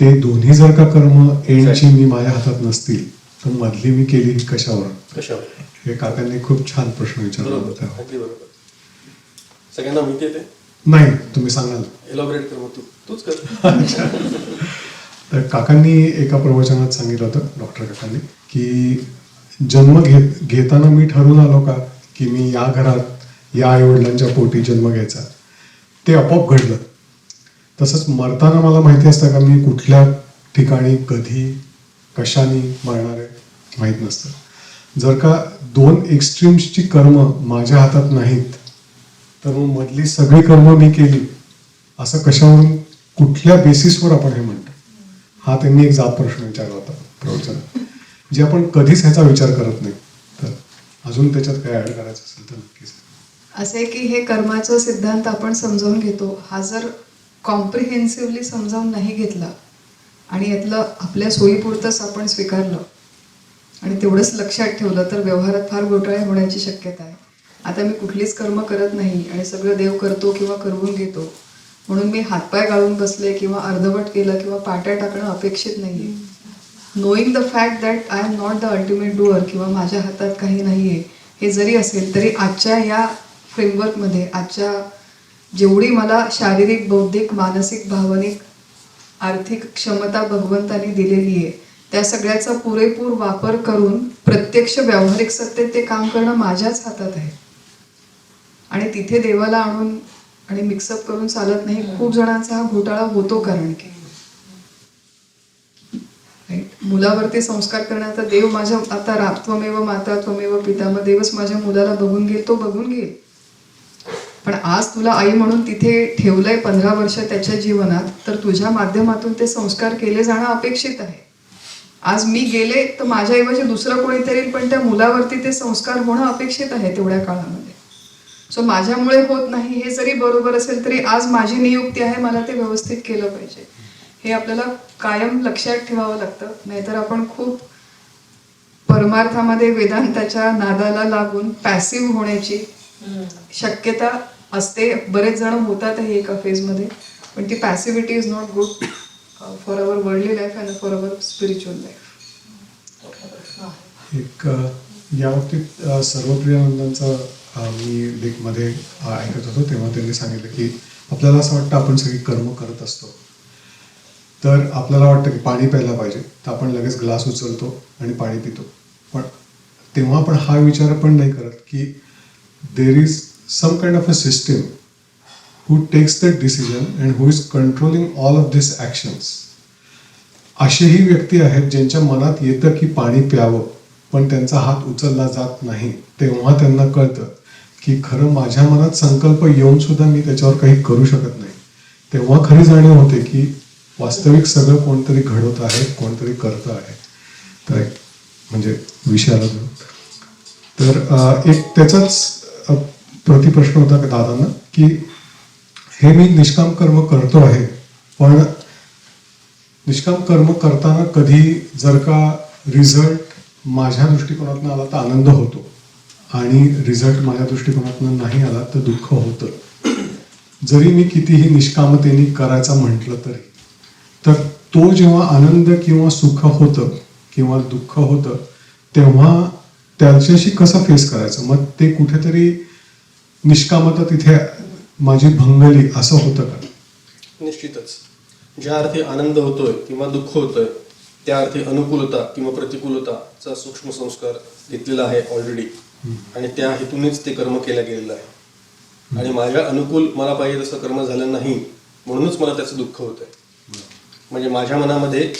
ते दोन्ही जर का कर्म एंडची मी माझ्या हातात नसतील तर मधली मी केली ही कशावर? हे काकांनी खूप छान प्रश्न विचारला होता.
अगदी बरोबर. सगळ्यांना माहिती आहे ते?
नाही, तुम्ही सांगाल.
एलॉबरेट कर, मग तूच कर.
तर काकांनी एका प्रवचनात सांगितलं होतं, डॉक्टर काकांनी, की जन्म घेताना मी ठरवून आलो का की मी या घरात या आईवडिलांच्या पोटी जन्म घ्यायचा, ते आपोआप घडलं. तसंच मरताना मला माहिती असतं का मी कुठल्या ठिकाणी कधी कशाने मरणार आहे माहीत नसतं. जर का 2 एक्स्ट्रीम्सची कर्म माझ्या हातात नाहीत तर मग मधली सगळी कर्म मी केली असं कशावरून, कुठल्या बेसिसवर आपण हे म्हणतो? हा त्यांनी एक जात प्रश्न विचारला होता प्रवचनात, जे आपण कधीच ह्याचा विचार करत नाही. तर अजून त्याच्यात काय ऍड करायचं असेल तर नक्कीच.
असे की हे कर्माचा सिद्धांत आपण समजावून घेतो, हा जर कॉम्प्रिहेन्सिव्हली समजावून नाही घेतला आणि यातलं आपल्या सोयीपुरतंच आपण स्वीकारलं आणि तेवढंच लक्षात ठेवलं तर व्यवहारात फार घोटाळे होण्याची शक्यता आहे. आता मी कुठलीच कर्म करत नाही आणि सगळं देव करतो किंवा करवून घेतो म्हणून मी हातपाय गाळून बसले किंवा अर्धवट केलं किंवा पाट्या टाकणं अपेक्षित नाही आहे. Knowing the fact that I am not the ultimate doer किंवा माझ्या हातात काही नाही आहे हे जरी असेल तरी आजच्या या फ्रेमवर्कमध्ये, आजच्या जेवढी मला शारीरिक, बौद्धिक, मानसिक, भावनिक, आर्थिक क्षमता भगवंतानी दिलेली आहे त्या सगळ्याचा पुरेपूर वापर करून प्रत्यक्ष व्यावहारिक सत्तेत ते काम करणं माझ्याच हातात आहे. आणि तिथे देवाला आणून आणि मिक्सअप करून चालत नाही. खूप जणांचा हा घोटाळा होतो, कारण की मुलावरती संस्कार करण्याचा देव माझ्या आता त्वमेव माता त्वमेव पिता, मग देवच माझ्या मुलाला बघून घेईल, तो बघून घेईल. पण आज तुला आई म्हणून तिथे ठेवलंय 15 वर्ष त्याच्या जीवनात, तर तुझ्या माध्यमातून ते संस्कार केले जाणं अपेक्षित आहे. आज मी गेले तर माझ्याऐवजी दुसरं कोणीतरी, पण त्या मुलावरती ते संस्कार होणं अपेक्षित आहे तेवढ्या काळामध्ये. सो माझ्यामुळे होत नाही हे जरी बरोबर असेल तरी आज माझी नियुक्ती आहे, मला ते व्यवस्थित केलं पाहिजे. हे आपल्याला कायम लक्षात ठेवावं लागतं. नाहीतर आपण खूप परमार्थामध्ये वेदांताच्या नादाला लागून पॅसिव्ह होण्याची शक्यता असते. बरेच जण होतातही एका फेजमध्ये, पण ती passivity is not good for our worldly life and for our spiritual life.
एक या बाबतीत सर्वप्रियानंदांचा मी लेखमध्ये ऐकत होतो तेव्हा त्यांनी सांगितलं की आपल्याला असं वाटतं आपण सगळी कर्म करत असतो, तर आपल्याला वाटतं की पाणी प्यायला पाहिजे तर आपण लगेच ग्लास उचलतो आणि पाणी पितो. पण तेव्हा आपण हा विचार पण नाही करत की there is some kind of a system who takes that decision and who is controlling all of these actions. अशीही व्यक्ती आहेत ज्यांच्या मनात येतं की पाणी प्यावं पण त्यांचा हात उचलला जात नाही. तेव्हा त्यांना कळतं की खरं माझ्या मनात संकल्प येऊन सुद्धा मी त्याच्यावर काही करू शकत नाही. तेव्हा खरी जाणीव होते की वास्तविक सगळं कोणतरी घडवत आहे, कोणतरी करतं आहे. तर म्हणजे विषयाला धरून तर एक त्याचाच प्रतिप्रश्न होता का दादांना की हे मी निष्काम कर्म करतो आहे, पण निष्काम कर्म करताना कधी जर का रिझल्ट माझ्या दृष्टिकोनातून आला तर आनंद होतो आणि रिझल्ट माझ्या दृष्टिकोनातून नाही आला तर दुःख होतं. जरी मी कितीही निष्कामतेने करायचा म्हटलं तरी. तर तो जेव्हा आनंद किंवा सुख होतं किंवा दुःख होतं तेव्हा त्याच्याशी कसं फेस करायचं? मग ते कुठेतरी निष्कामता तिथे माझी भंगली असं होतं का?
निश्चितच. ज्या अर्थी आनंद होतोय किंवा दुःख होतोय त्या अर्थी अनुकूलता किंवा प्रतिकूलताचा सूक्ष्म संस्कार घेतलेला आहे ऑलरेडी, आणि त्या हेतूनेच ते कर्म केलं गेलेलं आहे. आणि माझ्या अनुकूल मला पाहिजे तसं कर्म झालं नाही म्हणूनच मला त्याचं दुःख होतंय. म्हणजे माझ्या मनामध्ये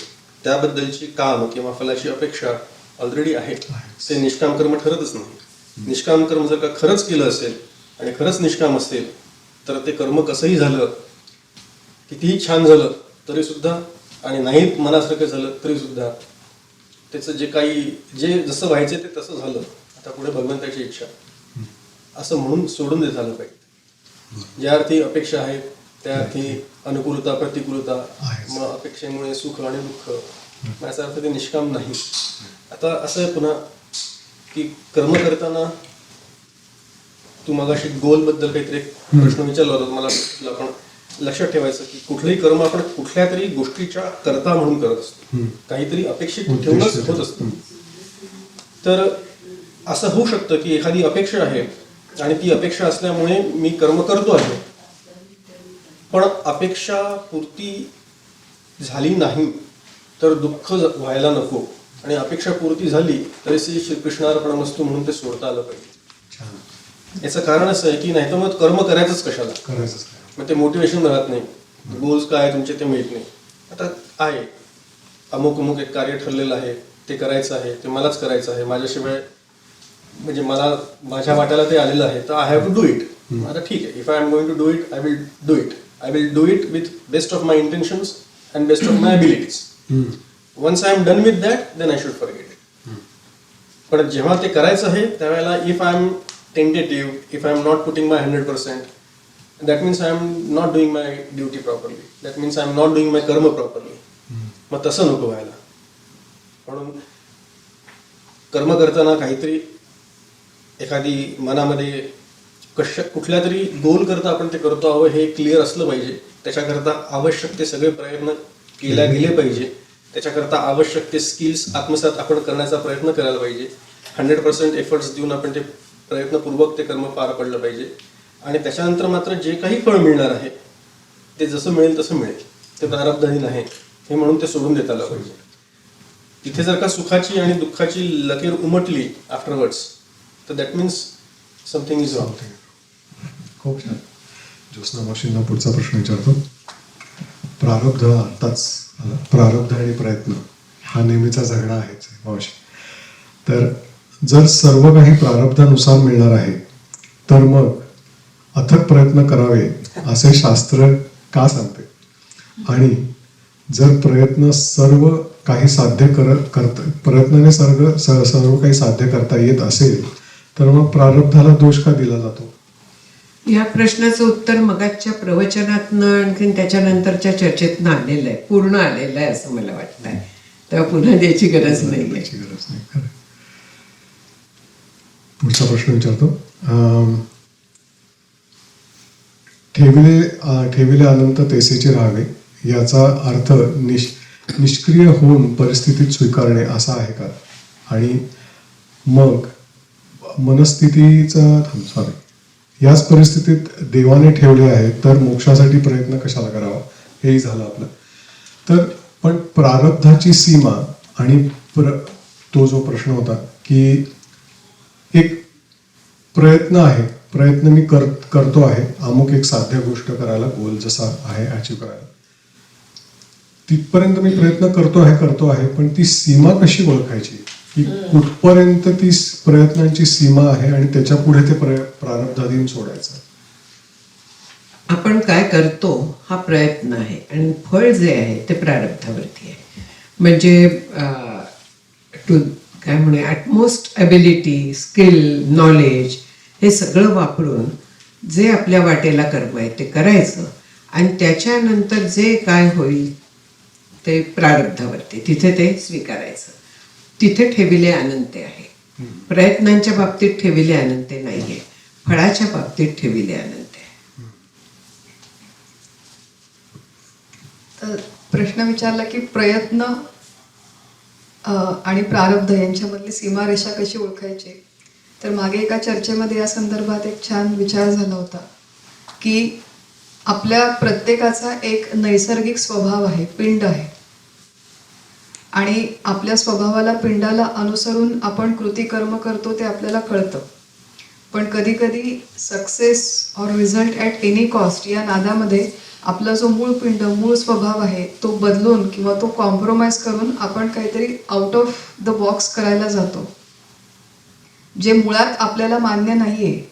त्याबद्दलची काम किंवा फलाची अपेक्षा ऑलरेडी आहे. ते निष्काम कर्म ठरतच नाही. निष्काम कर्म जर का खरंच केलं असेल आणि खरंच निष्काम असेल तर ते कर्म कसंही झालं, कितीही छान झालं तरी सुद्धा, आणि नाही मनासारखं झालं तरी सुद्धा, त्याचं जे जसं व्हायचं ते तसं झालं, आता पुढे भगवंताची इच्छा, असं म्हणून सोडून देत झालं पाहिजे. ज्या अर्थी अपेक्षा आहे त्या अर्थी अनुकूलता प्रतिकूलता, मग अपेक्षेमुळे सुख आणि दुःख, याचा अर्थ ते निष्काम नाही. आता असं आहे पुन्हा की कर्म करताना तू मगाशी गोल बद्दल काहीतरी प्रश्न विचारला होता मला, आपण लक्षात ठेवायचं की कुठलंही कर्म आपण कुठल्या तरी गोष्टीच्या करता म्हणून करत असतो, काहीतरी अपेक्षित ठेवूनच होत असतं. तर असं होऊ शकतं की एखादी अपेक्षा आहे आणि ती अपेक्षा असल्यामुळे मी कर्म करतो आहे, पण अपेक्षा पूर्ती झाली नाही तर दुःख व्हायला नको, आणि अपेक्षा पूर्ती झाली तरी श्रीकृष्णार्पणमस्तू म्हणून ते सोडता आलं पाहिजे. याचं कारण असं आहे की नाही तर मग कर्म करायचंच कशाला,
करायचंच काय?
मग ते मोटिवेशन राहत नाही, गोल्स काय तुमचे ते मिळत नाही. आता आहे अमुक अमुक एक कार्य ठरलेलं आहे, ते करायचं आहे, ते मलाच करायचं आहे, माझ्याशिवाय म्हणजे मला माझ्या वाट्याला ते आलेलं आहे, तर I have to do it. आता ठीक आहे, if I am going to do it, I will do it. I will do it with best of my intentions and best of my abilities. Once I am done with that then I should forget it. पण जेव्हा ते करायचं आहे त्यावेळेला if I am tentative, if I am not putting my 100%, that means I am not doing my duty properly. That means I am not doing my karma properly. मग तसं नको व्हायला. म्हणून कर्म करताना काहीतरी एखादी मनामध्ये कुठल्या तरी गोल करता आपण ते करतो आहोत हे क्लिअर असलं पाहिजे. त्याच्याकरता आवश्यक ते सगळे प्रयत्न केल्या गेले पाहिजे. त्याच्याकरता आवश्यक ते स्किल्स आत्मसात आपण करण्याचा प्रयत्न करायला पाहिजे. 100% एफर्ट्स देऊन आपण ते प्रयत्नपूर्वक ते कर्म पार पडलं पाहिजे. आणि त्याच्यानंतर मात्र जे काही फळ मिळणार आहे ते जसं मिळेल तसं मिळेल, ते प्रारब्धहीन आहे हे म्हणून ते सोडून देता आलं पाहिजे. तिथे जर का सुखाची आणि दुःखाची लकीर उमटली आफ्टरवर्ड्स तर that means something is wrong.
खूप छान. ज्योत्स्ना मावशींना पुढचा प्रश्न विचारतो. प्रारब्ध आत्ताच आला. प्रारब्ध आणि प्रयत्न हा नेहमीचा झगडा आहेच मावशी. तर जर सर्व काही प्रारब्धानुसार मिळणार आहे तर मग अथक प्रयत्न करावे असे शास्त्र का सांगते? आणि जर प्रयत्न सर्व काही साध्य प्रयत्नाने सर्व काही साध्य करता येत असेल तर मग प्रारब्धाला दोष का दिला जातो?
या प्रश्नाचं उत्तर मगाच्या प्रवचनातनं आणखीन त्याच्यानंतरच्या चर्चेतनं आलेलं आहे, पूर्ण आलेलं आहे असं मला वाटतंय. तेव्हा पुन्हा द्यायची गरज नाही.
खरं. पुढचा प्रश्न विचारतो. ठेविले अनंत तेसेचे राहावे याचा अर्थ निष्क्रिय होऊन परिस्थितीत स्वीकारणे असा आहे का? आणि मग मनस्थितीचा याच परिस्थितीत देवाने ठेवले आहे तर मोक्षासाठी प्रयत्न कशाला करावा? हेही झालं आपलं. तर पण प्रारब्धाची सीमा आणि तो जो प्रश्न होता की एक प्रयत्न आहे, प्रयत्न मी करतो आहे अमुक एक साध्य गोष्ट करायला, गोल जसा आहे अचीव करायला, तिथपर्यंत मी प्रयत्न करतो आहे पण ती सीमा कशी ओळखायची की कुठपर्यंत ती प्रयत्नांची सीमा आहे आणि त्याच्या पुढे ते प्रारब्धाधीन सोडायचं?
आपण काय करतो हा प्रयत्न आहे आणि फळ जे आहे ते प्रारब्धावरती आहे. म्हणजे काय म्हणूया ॲटमोस्ट ॲबिलिटी, स्किल, नॉलेज हे सगळं वापरून जे आपल्या वाटेला कर्म आहे ते करायचं आणि त्याच्यानंतर जे काय होईल ते प्रारब्धावरती तिथे ते स्वीकारायचं. तिथे ठेविले अनंत आहे. प्रयत्नांच्या बाबतीत ठेविले अनंत नाही आहे, फळाच्या बाबतीत ठेविले अनंत आहे.
तर प्रश्न विचारला की प्रयत्न आणि प्रारब्ध यांच्यामधली सीमारेषा कशी ओळखायची. तर मागे एका चर्चेमध्ये या संदर्भात एक छान विचार झाला होता की आपल्या प्रत्येकाचा एक नैसर्गिक स्वभाव आहे, पिंड आहे, आणि आपल्या स्वभावाला, पिंडाला अनुसरून आपण कृती कर्म करतो ते आपल्याला कळतं. पण कधी कधी success or result at any cost या नादामध्ये आपला जो मूळ पिंड, मूळ स्वभाव आहे तो बदलून किंवा तो कॉम्प्रोमाइज करून आपण काहीतरी आउट ऑफ द बॉक्स करायला जातो, जे मुळात आपल्याला मान्य नाही आहे,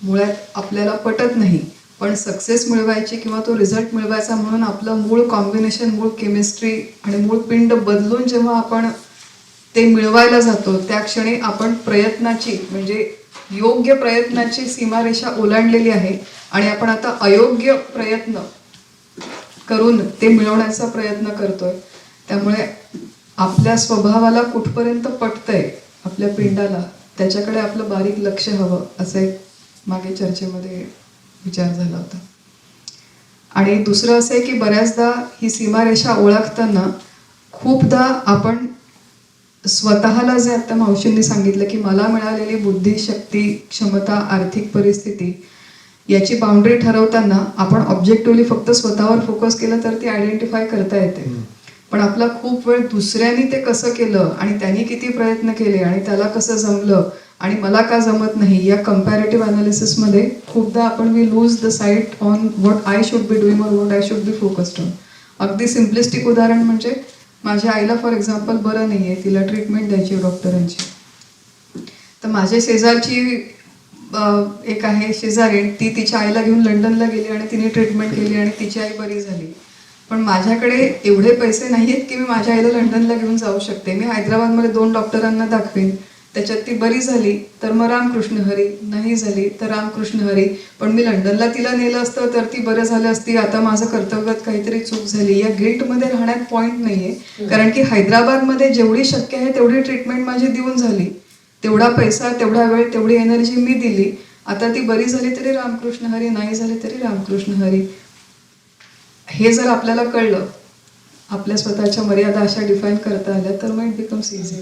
मुळात आपल्याला पटत नाही. पण सक्सेस मिळवायची किंवा तो रिझल्ट मिळवायचा म्हणून आपलं मूळ कॉम्बिनेशन, मूळ केमिस्ट्री आणि मूळ पिंड बदलून जेव्हा आपण ते मिळवायला जातो त्या क्षणी आपण प्रयत्नाची, म्हणजे योग्य प्रयत्नाची सीमारेषा ओलांडलेली आहे आणि आपण आता अयोग्य प्रयत्न करून ते मिळवण्याचा प्रयत्न करतोय. त्यामुळे आपल्या स्वभावाला कुठपर्यंत पटतंय, आपल्या पिंडाला, त्याच्याकडे आपलं बारीक लक्ष हवं, असं एक मागे चर्चेमध्ये विचार झाला होता. आणि दुसरं असं आहे की बऱ्याचदा ही सीमारेषा ओळखताना खूपदा आपण स्वतःला, जे आता मावशींनी सांगितलं की मला मिळालेली बुद्धी, शक्ती, क्षमता, आर्थिक परिस्थिती याची बाउंड्री ठरवताना आपण ऑब्जेक्टिव्हली फक्त स्वतःवर फोकस केलं तर ती आयडेंटिफाय करता येते. पण आपला खूप वेळ दुसऱ्यांनी ते कसं केलं आणि त्यांनी किती प्रयत्न केले आणि त्याला कसं जमलं आणि मला का जमत नाही, या कम्पॅरेटिव्ह अनालिसिसमध्ये खूपदा आपण we lose the sight on what I should be doing or what I should be focused on. अगदी सिम्पलिस्टिक उदाहरण म्हणजे माझ्या आईला फॉर एक्झाम्पल बरं नाही आहे, तिला ट्रीटमेंट द्यायची डॉक्टरांची. तर माझ्या शेजारची एक आहे शेजारी, ती तिच्या आईला घेऊन लंडनला गेली आणि तिने ट्रीटमेंट केली आणि तिची आई बरी झाली. पण माझ्याकडे एवढे पैसे नाही आहेत की मी माझ्या आईला लंडनला घेऊन जाऊ शकते. मी हैदराबादमध्ये 2 डॉक्टरांना दाखवेन, त्याच्यात ती बरी झाली तर मग रामकृष्ण हरी, नाही झाली तर रामकृष्ण हरी. पण मी लंडनला तिला नेलं असतं तर ती बरं झालं असती, आता माझं कर्तव्यात काहीतरी चूक झाली. या गिल्टमध्ये राहण्यात पॉईंट नाही आहे, कारण की हैदराबादमध्ये जेवढी शक्य आहे तेवढी ट्रीटमेंट माझी देऊन झाली, तेवढा पैसा, तेवढा वेळ, तेवढी एनर्जी मी दिली. आता ती बरी झाली तरी रामकृष्ण हरी, नाही झाली तरी रामकृष्ण हरी. हे जर आपल्याला कळलं, आपल्या स्वतःच्या मर्यादा अशा डिफाईन करता आल्या तर मग इट बिकम्स इझी.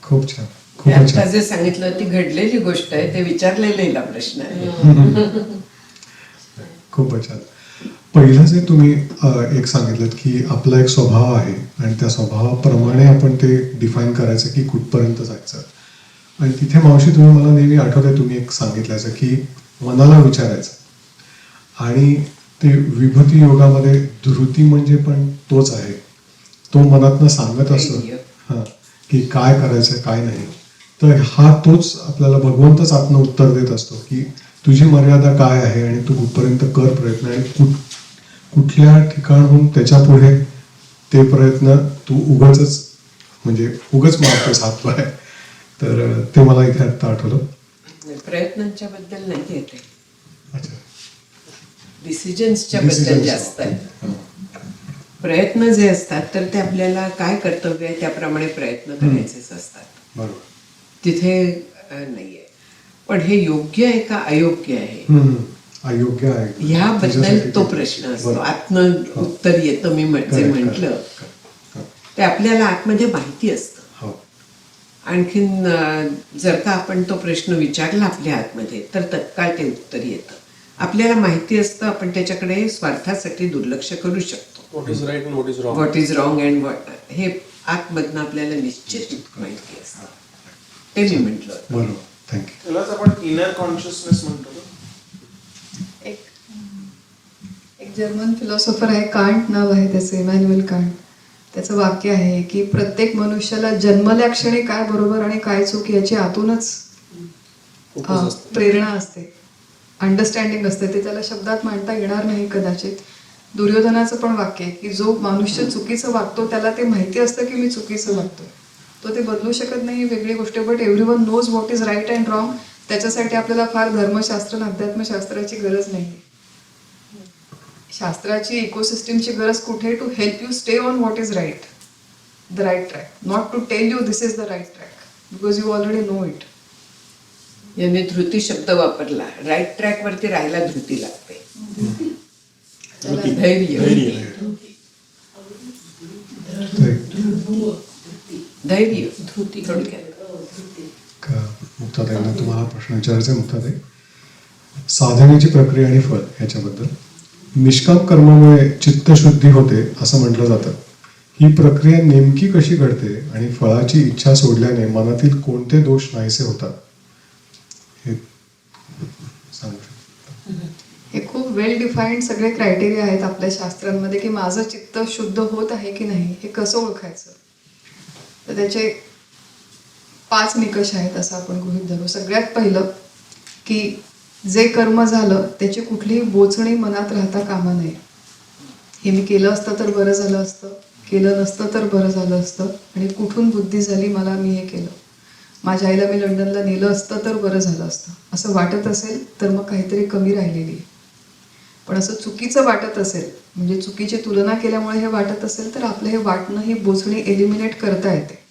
खूप छान,
ते
खूप
आता
छान.
जे सांगितलं ती घडलेली गोष्ट आहे, ते विचारलेला प्रश्न आहे.
खूपच छान. पहिलं जे तुम्ही एक सांगितलं की आपला एक स्वभाव आहे आणि त्या स्वभावाप्रमाणे आपण ते डिफाईन करायचं की कुठपर्यंत जायचं. आणि तिथे मावशी तुम्ही मला नेहमी आठवतंय, तुम्ही एक सांगितल्याचं की मनाला विचारायचं. आणि ते विभूती योगामध्ये धृती म्हणजे पण तोच आहे, तो मनातनं सांगत असतो हां की काय करायचं काय नाही. तर हा तोच आपल्याला भगवंतच आत्म उत्तर देत असतो की तुझी मर्यादा काय आहे आणि तू कुठपर्यंत कर प्रयत्न, आणि कुठल्या ठिकाणहून त्याच्या पुढे ते प्रयत्न तू उगाचच मारतोस हातपाय. तर ते मला इथे आत्ता आठवलं.
प्रयत्नांच्या बद्दल नाही येते,
अच्छा,
डिसिजन्सच्या बद्दल जास्त आहे.
हां.
प्रयत्न जे असतात तर ते आपल्याला काय कर्तव्य आहे त्याप्रमाणे प्रयत्न करायचेच असतात,
बरोबर.
तिथे नाहीये. पण हे योग्य आहे का अयोग्य आहे
अयोग्य आहे
ह्याबद्दल
त्याच्यासाठी
तो
ते-
प्रश्न असतो.
बरोबर.
आत्म उत्तर येतं, मी जे
Correct,
म्हटलं
correct.
ते आपल्याला आतमध्ये माहिती असतं.
हो.
आणखीन जर का आपण तो प्रश्न विचारला आपल्या आतमध्ये तर तत्काळ ते उत्तर येतं. आपल्याला माहिती असतं, आपण त्याच्याकडे स्वार्थासाठी दुर्लक्ष करू शकतो.
What is right and what is wrong.
What is wrong and what, हे आतमधनं आपल्याला निश्चित माहिती असतं. ते मी म्हटलं.
बरोबर, थँक्यू.
त्यालाच आपण इनर कॉन्शियसनेस म्हणतो ना.
एक जर्मन फिलॉसॉफर आहे, कांट नाव आहे त्याचं, इमॅन्युएल कांट. त्याचं वाक्य आहे की प्रत्येक मनुष्याला जन्मल्या क्षणी काय बरोबर आणि काय चूक याची आतूनच प्रेरणा असते, अंडरस्टँडिंग असते. ते त्याला शब्दात मांडता येणार नाही कदाचित. दुर्योधनाचं पण वाक्य आहे की जो मनुष्य चुकीचं वागतो त्याला ते माहिती असतं की मी चुकीचं वागतोय, तो ते बदलू शकत नाही, ही वेगळी गोष्ट. But everyone knows what is right and wrong. त्याच्यासाठी आपल्याला फार धर्मशास्त्र आणि अध्यात्मशास्त्राची गरज नाही. शास्त्राची, इकोसिस्टीमची गरज कुठे, to help you stay on what is right, the right track, not to tell you this is the right track, because you already know it.
यांनी धृती शब्द वापरला. राईट ट्रॅक वरती राहायला धृती लागते, धैर्य. धैर्य थोडक्यात.
मुक्ताताईंना तुम्हाला प्रश्न विचारायचा आहे. मुक्ताताई, साधनेची प्रक्रिया आणि फळ ह्याच्याबद्दल, निष्काम कर्मामुळे चित्तशुद्धी होते असं म्हटलं जातं. ही प्रक्रिया नेमकी कशी घडते आणि फळाची इच्छा सोडल्याने मनातील कोणते दोष नाहीसे होतात हे सांगू शकता?
हे खूप वेल डिफाईन्ड सगळे क्रायटेरिया आहेत आपल्या शास्त्रांमध्ये की माझं चित्त शुद्ध होत आहे की नाही हे कसं ओळखायचं. तर त्याचे 5 निकष आहेत असं आपण गृहीत धरू. सगळ्यात पहिलं की जे कर्म झालं त्याची कुठलीही बोचणी मनात राहता कामा नये. हे मी केलं असतं तर बरं झालं असतं, केलं नसतं तर बरं झालं असतं, आणि कुठून बुद्धी झाली मला मी हे केलं, माझ्या आईला मी लंडनला नेलं असतं तर बरं झालं असतं, असं वाटत असेल तर मग काहीतरी कमी राहिलेली आहे. पण असं चुकीचं वाटत असेल, म्हणजे चुकीची तुलना केल्यामुळे हे वाटत असेल, तर आपलं हे वाटणं ही बोचणी एलिमिनेट करता येते.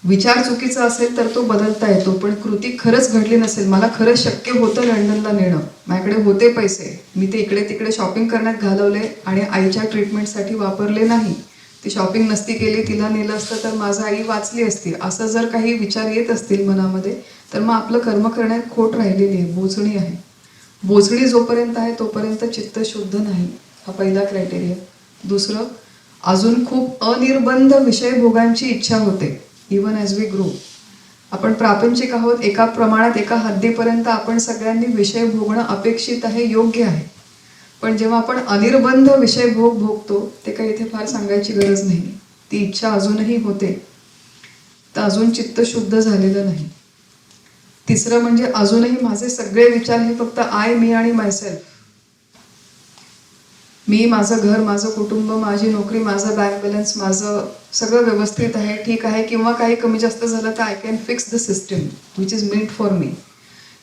विचार चुकीचा असेल तर तो बदलता येतो, पण कृती खरंच घडली नसेल, मला खरंच शक्य होतं लंडनला नेणं, माझ्याकडे होते पैसे, मी ते इकडे तिकडे शॉपिंग करण्यात घालवले आणि आईच्या ट्रीटमेंटसाठी वापरले नाही, ती शॉपिंग नसती केली, तिला नेलं असतं तर माझं आई वाचली असती, असं जर काही विचार येत असतील मनामध्ये, तर मग आपलं कर्म करण्यात खोट राहिलेली आहे, बोचणी आहे. बोचणी जोपर्यंत आहे तोपर्यंत चित्त शुद्ध नाही, हा पहिला क्रायटेरिया. दुसरं, अजून खूप अनिर्बंध विषय भोगांची इच्छा होते. इवन ॲज वी ग्रो, आपण प्रापंचिक आहोत, एका प्रमाणात एका हद्दीपर्यंत आपण सगळ्यांनी विषय भोगणं अपेक्षित आहे, योग्य आहे. पण जेव्हा आपण अनिर्बंध विषय भोगतो, ते काही इथे फार सांगायची गरज नाही, ती इच्छा अजूनही होते, तर अजून चित्त शुद्ध झालेलं नाही. तिसरं म्हणजे अजूनही माझे सगळे विचार हे फक्त आय, मी आणि मायसेल्फ, मी, माझं घर, माझं कुटुंब, माझी नोकरी, माझा बँक बॅलन्स, माझं सगळं व्यवस्थित आहे, ठीक आहे, किंवा काही कमी जास्त झालं तर I can fix the system which is made for me.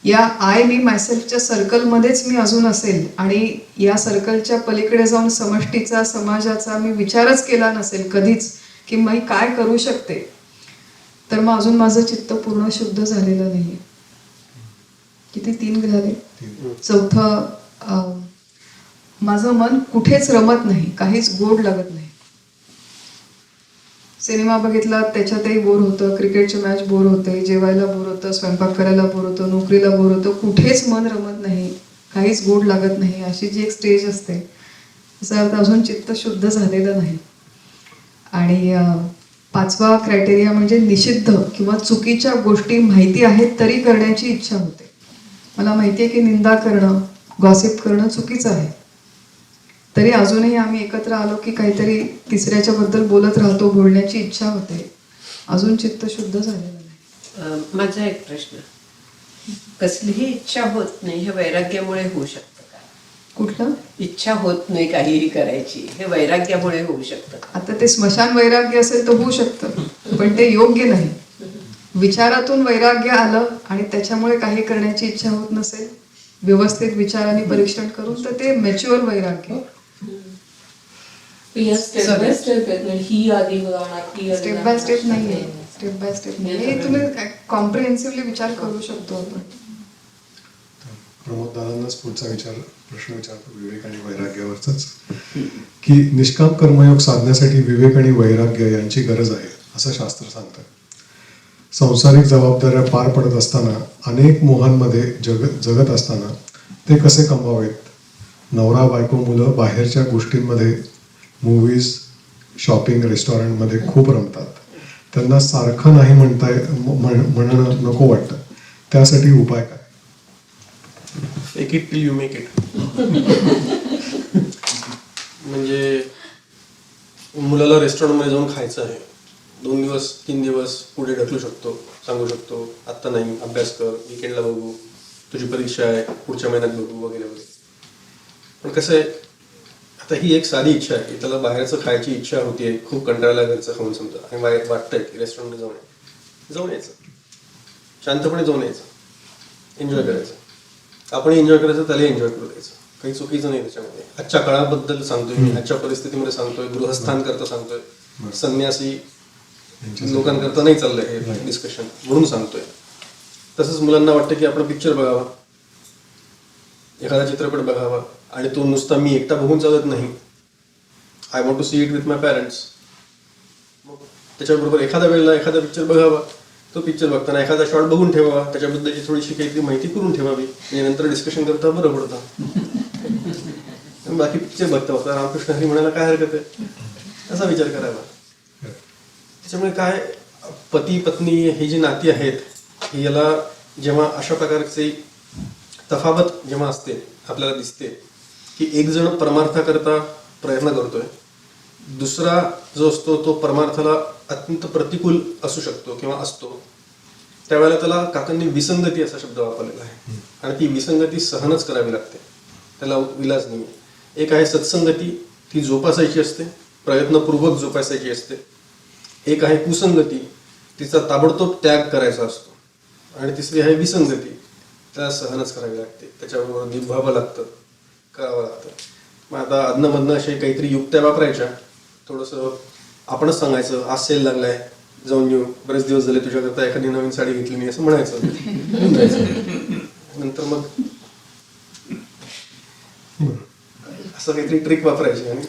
या आय, मी, मायसेल्फच्या सर्कलमध्येच मी अजून असेल आणि या सर्कलच्या पलीकडे जाऊन समष्टीचा, समाजाचा मी विचारच केला नसेल कधीच की मी काय करू शकते, तर मग अजून माझं चित्त पूर्ण शुद्ध झालेलं नाही. किती 3 झाले. चौथं, माझं मन कुठेच रमत नाही, काहीच गोड लागत नाही. सिनेमा बघितला त्याच्यातही बोर होतं, क्रिकेटची मॅच बोर होते, जेवायला बोर होतं, स्वयंपाक करायला बोर होतं, नोकरीला बोर होतं, कुठेच मन रमत नाही, काहीच गोड लागत नाही, अशी जी एक स्टेज असते, याचा अर्थ अजून चित्त शुद्ध झालेलं नाही. आणि 5वा क्रायटेरिया म्हणजे निषिद्ध किंवा चुकीच्या गोष्टी माहिती आहेत तरी करण्याची इच्छा होते. मला माहिती आहे की निंदा करणं, गॉसिप करणं चुकीचं आहे, तरी अजूनही आम्ही एकत्र आलो की काहीतरी तिसऱ्याच्या बद्दल बोलत राहतो, बोलण्याची इच्छा होते, अजून चित्त शुद्ध झालेलं नाही.
माझा एक प्रश्न, कसलीही इच्छा होत नाही हे वैराग्यामुळे होऊ शकतं का?
कुठलं?
इच्छा होत नाही काहीही करायची, हे वैराग्यामुळे होऊ शकतं का?
आता ते स्मशान वैराग्य असेल तर होऊ शकतं, पण ते योग्य नाही. विचारातून वैराग्य आलं आणि त्याच्यामुळे काही करण्याची इच्छा होत नसेल, व्यवस्थित विचाराने परीक्षण करून, तर ते मॅच्युअर वैराग्य.
स्टेप बाय स्टेप आहेत, म्हणजे ही आधी होणार, ती
स्टेप बाय स्टेप नाही आहे, स्टेप बाय स्टेप नाही, हे तुम्ही कॉम्प्रिहेन्सिव्हली विचार करू शकतो आपण.
प्रमोद दादांनाच पुढचा प्रश्न विचारतो विवेक आणि वैराग्यावरचाच, की निष्काम कर्मयोग साधण्यासाठी विवेक आणि वैराग्य यांची गरज आहे असं शास्त्र सांगतं. सांसारिक जबाबदाऱ्या पार पडत असताना, अनेक मोहांमध्ये जगत असताना ते कसे कमवावेत? नवरा बायको मुलं बाहेरच्या गोष्टींमध्ये, मूवीज, शॉपिंग, रेस्टॉरंटमध्ये खूप रमतात, त्यांना सारखं नाही म्हणणं नको वाटतं, त्यासाठी उपाय काय?
Fake it till you make it. म्हणजे मुलाला रेस्टॉरंटमध्ये जाऊन खायचं आहे, 2 दिवस 3 दिवस पुढे ढकलू शकतो, सांगू शकतो आत्ता नाही, अभ्यास कर, वीकेंडला बघू, तुझी परीक्षा आहे पुढच्या महिन्यात बघू, वगैरे वगैरे. पण कसं आहे, आता ही एक साधी इच्छा आहे की त्याला बाहेरचं खायची इच्छा होतीये, खूप कंटाळायला घरचं खाऊन समजा, आणि वाटतंय की रेस्टॉरंटमध्ये जाऊन यायचं, शांतपणे जाऊन यायचं, एन्जॉय करायचं, आपणही एन्जॉय करायचं, त्यालाही एन्जॉय करू द्यायचं, काही चुकीचं नाही त्याच्यामध्ये. आजच्या काळाबद्दल सांगतोय मी, आजच्या परिस्थितीमध्ये सांगतोय, गृहस्थांकरता सांगतोय, संन्यासी लोकांकरता नाही चाललंय हे डिस्कशन, म्हणून सांगतोय. तसंच मुलांना वाटतं की आपण पिक्चर बघावा, एखादा चित्रपट बघावा, आणि तो नुसता मी एकटा बघून चालत नाही, I want to see it with my parents. मग त्याच्याबरोबर एखाद्या वेळेला एखादा पिक्चर बघावा, तो पिक्चर बघताना एखादा शॉर्ट बघून ठेवावा, त्याच्याबद्दलची थोडीशी काहीतरी माहिती करून ठेवावी, म्हणजे नंतर डिस्कशन करता बरं पडतं. बाकी पिक्चर बघता बघता रामकृष्ण हरी म्हणायला काय हरकत आहे, असा विचार करावा. त्याच्यामुळे काय, पती पत्नी ही जी नाती आहेत, ही याला जेव्हा अशा प्रकारचे तफावत जेव्हा असते, आपल्याला दिसते की एक जण परमार्थाकरता प्रयत्न करतोय, दुसरा जो असतो तो परमार्थाला अत्यंत प्रतिकूल असू शकतो किंवा असतो, त्यावेळेला त्याला काकांनी विसंगती असा शब्द वापरलेला आहे. आणि ती विसंगती सहनच करावी लागते, त्याला विलाज नाही. एक आहे सत्संगती, ती जोपासायची असते, प्रयत्नपूर्वक जोपासायची असते. एक आहे कुसंगती, तिचा ताबडतोब त्याग करायचा असतो. आणि तिसरी आहे विसंगती, त्याला सहनच करावी लागते, त्याच्याबरोबर निभावं लागतं, करावं लागतं. मग आता अधनमधनं असे काहीतरी युक्त्या वापरायच्या, थोडंसं आपणच सांगायचं, आज सेल लागलाय, जाऊन येऊ, बरेच दिवस झाले तुझ्याकरता एखादी नवीन साडी घेतली मी, असं म्हणायचं. नंतर मग असं काहीतरी ट्रिक वापरायची आणि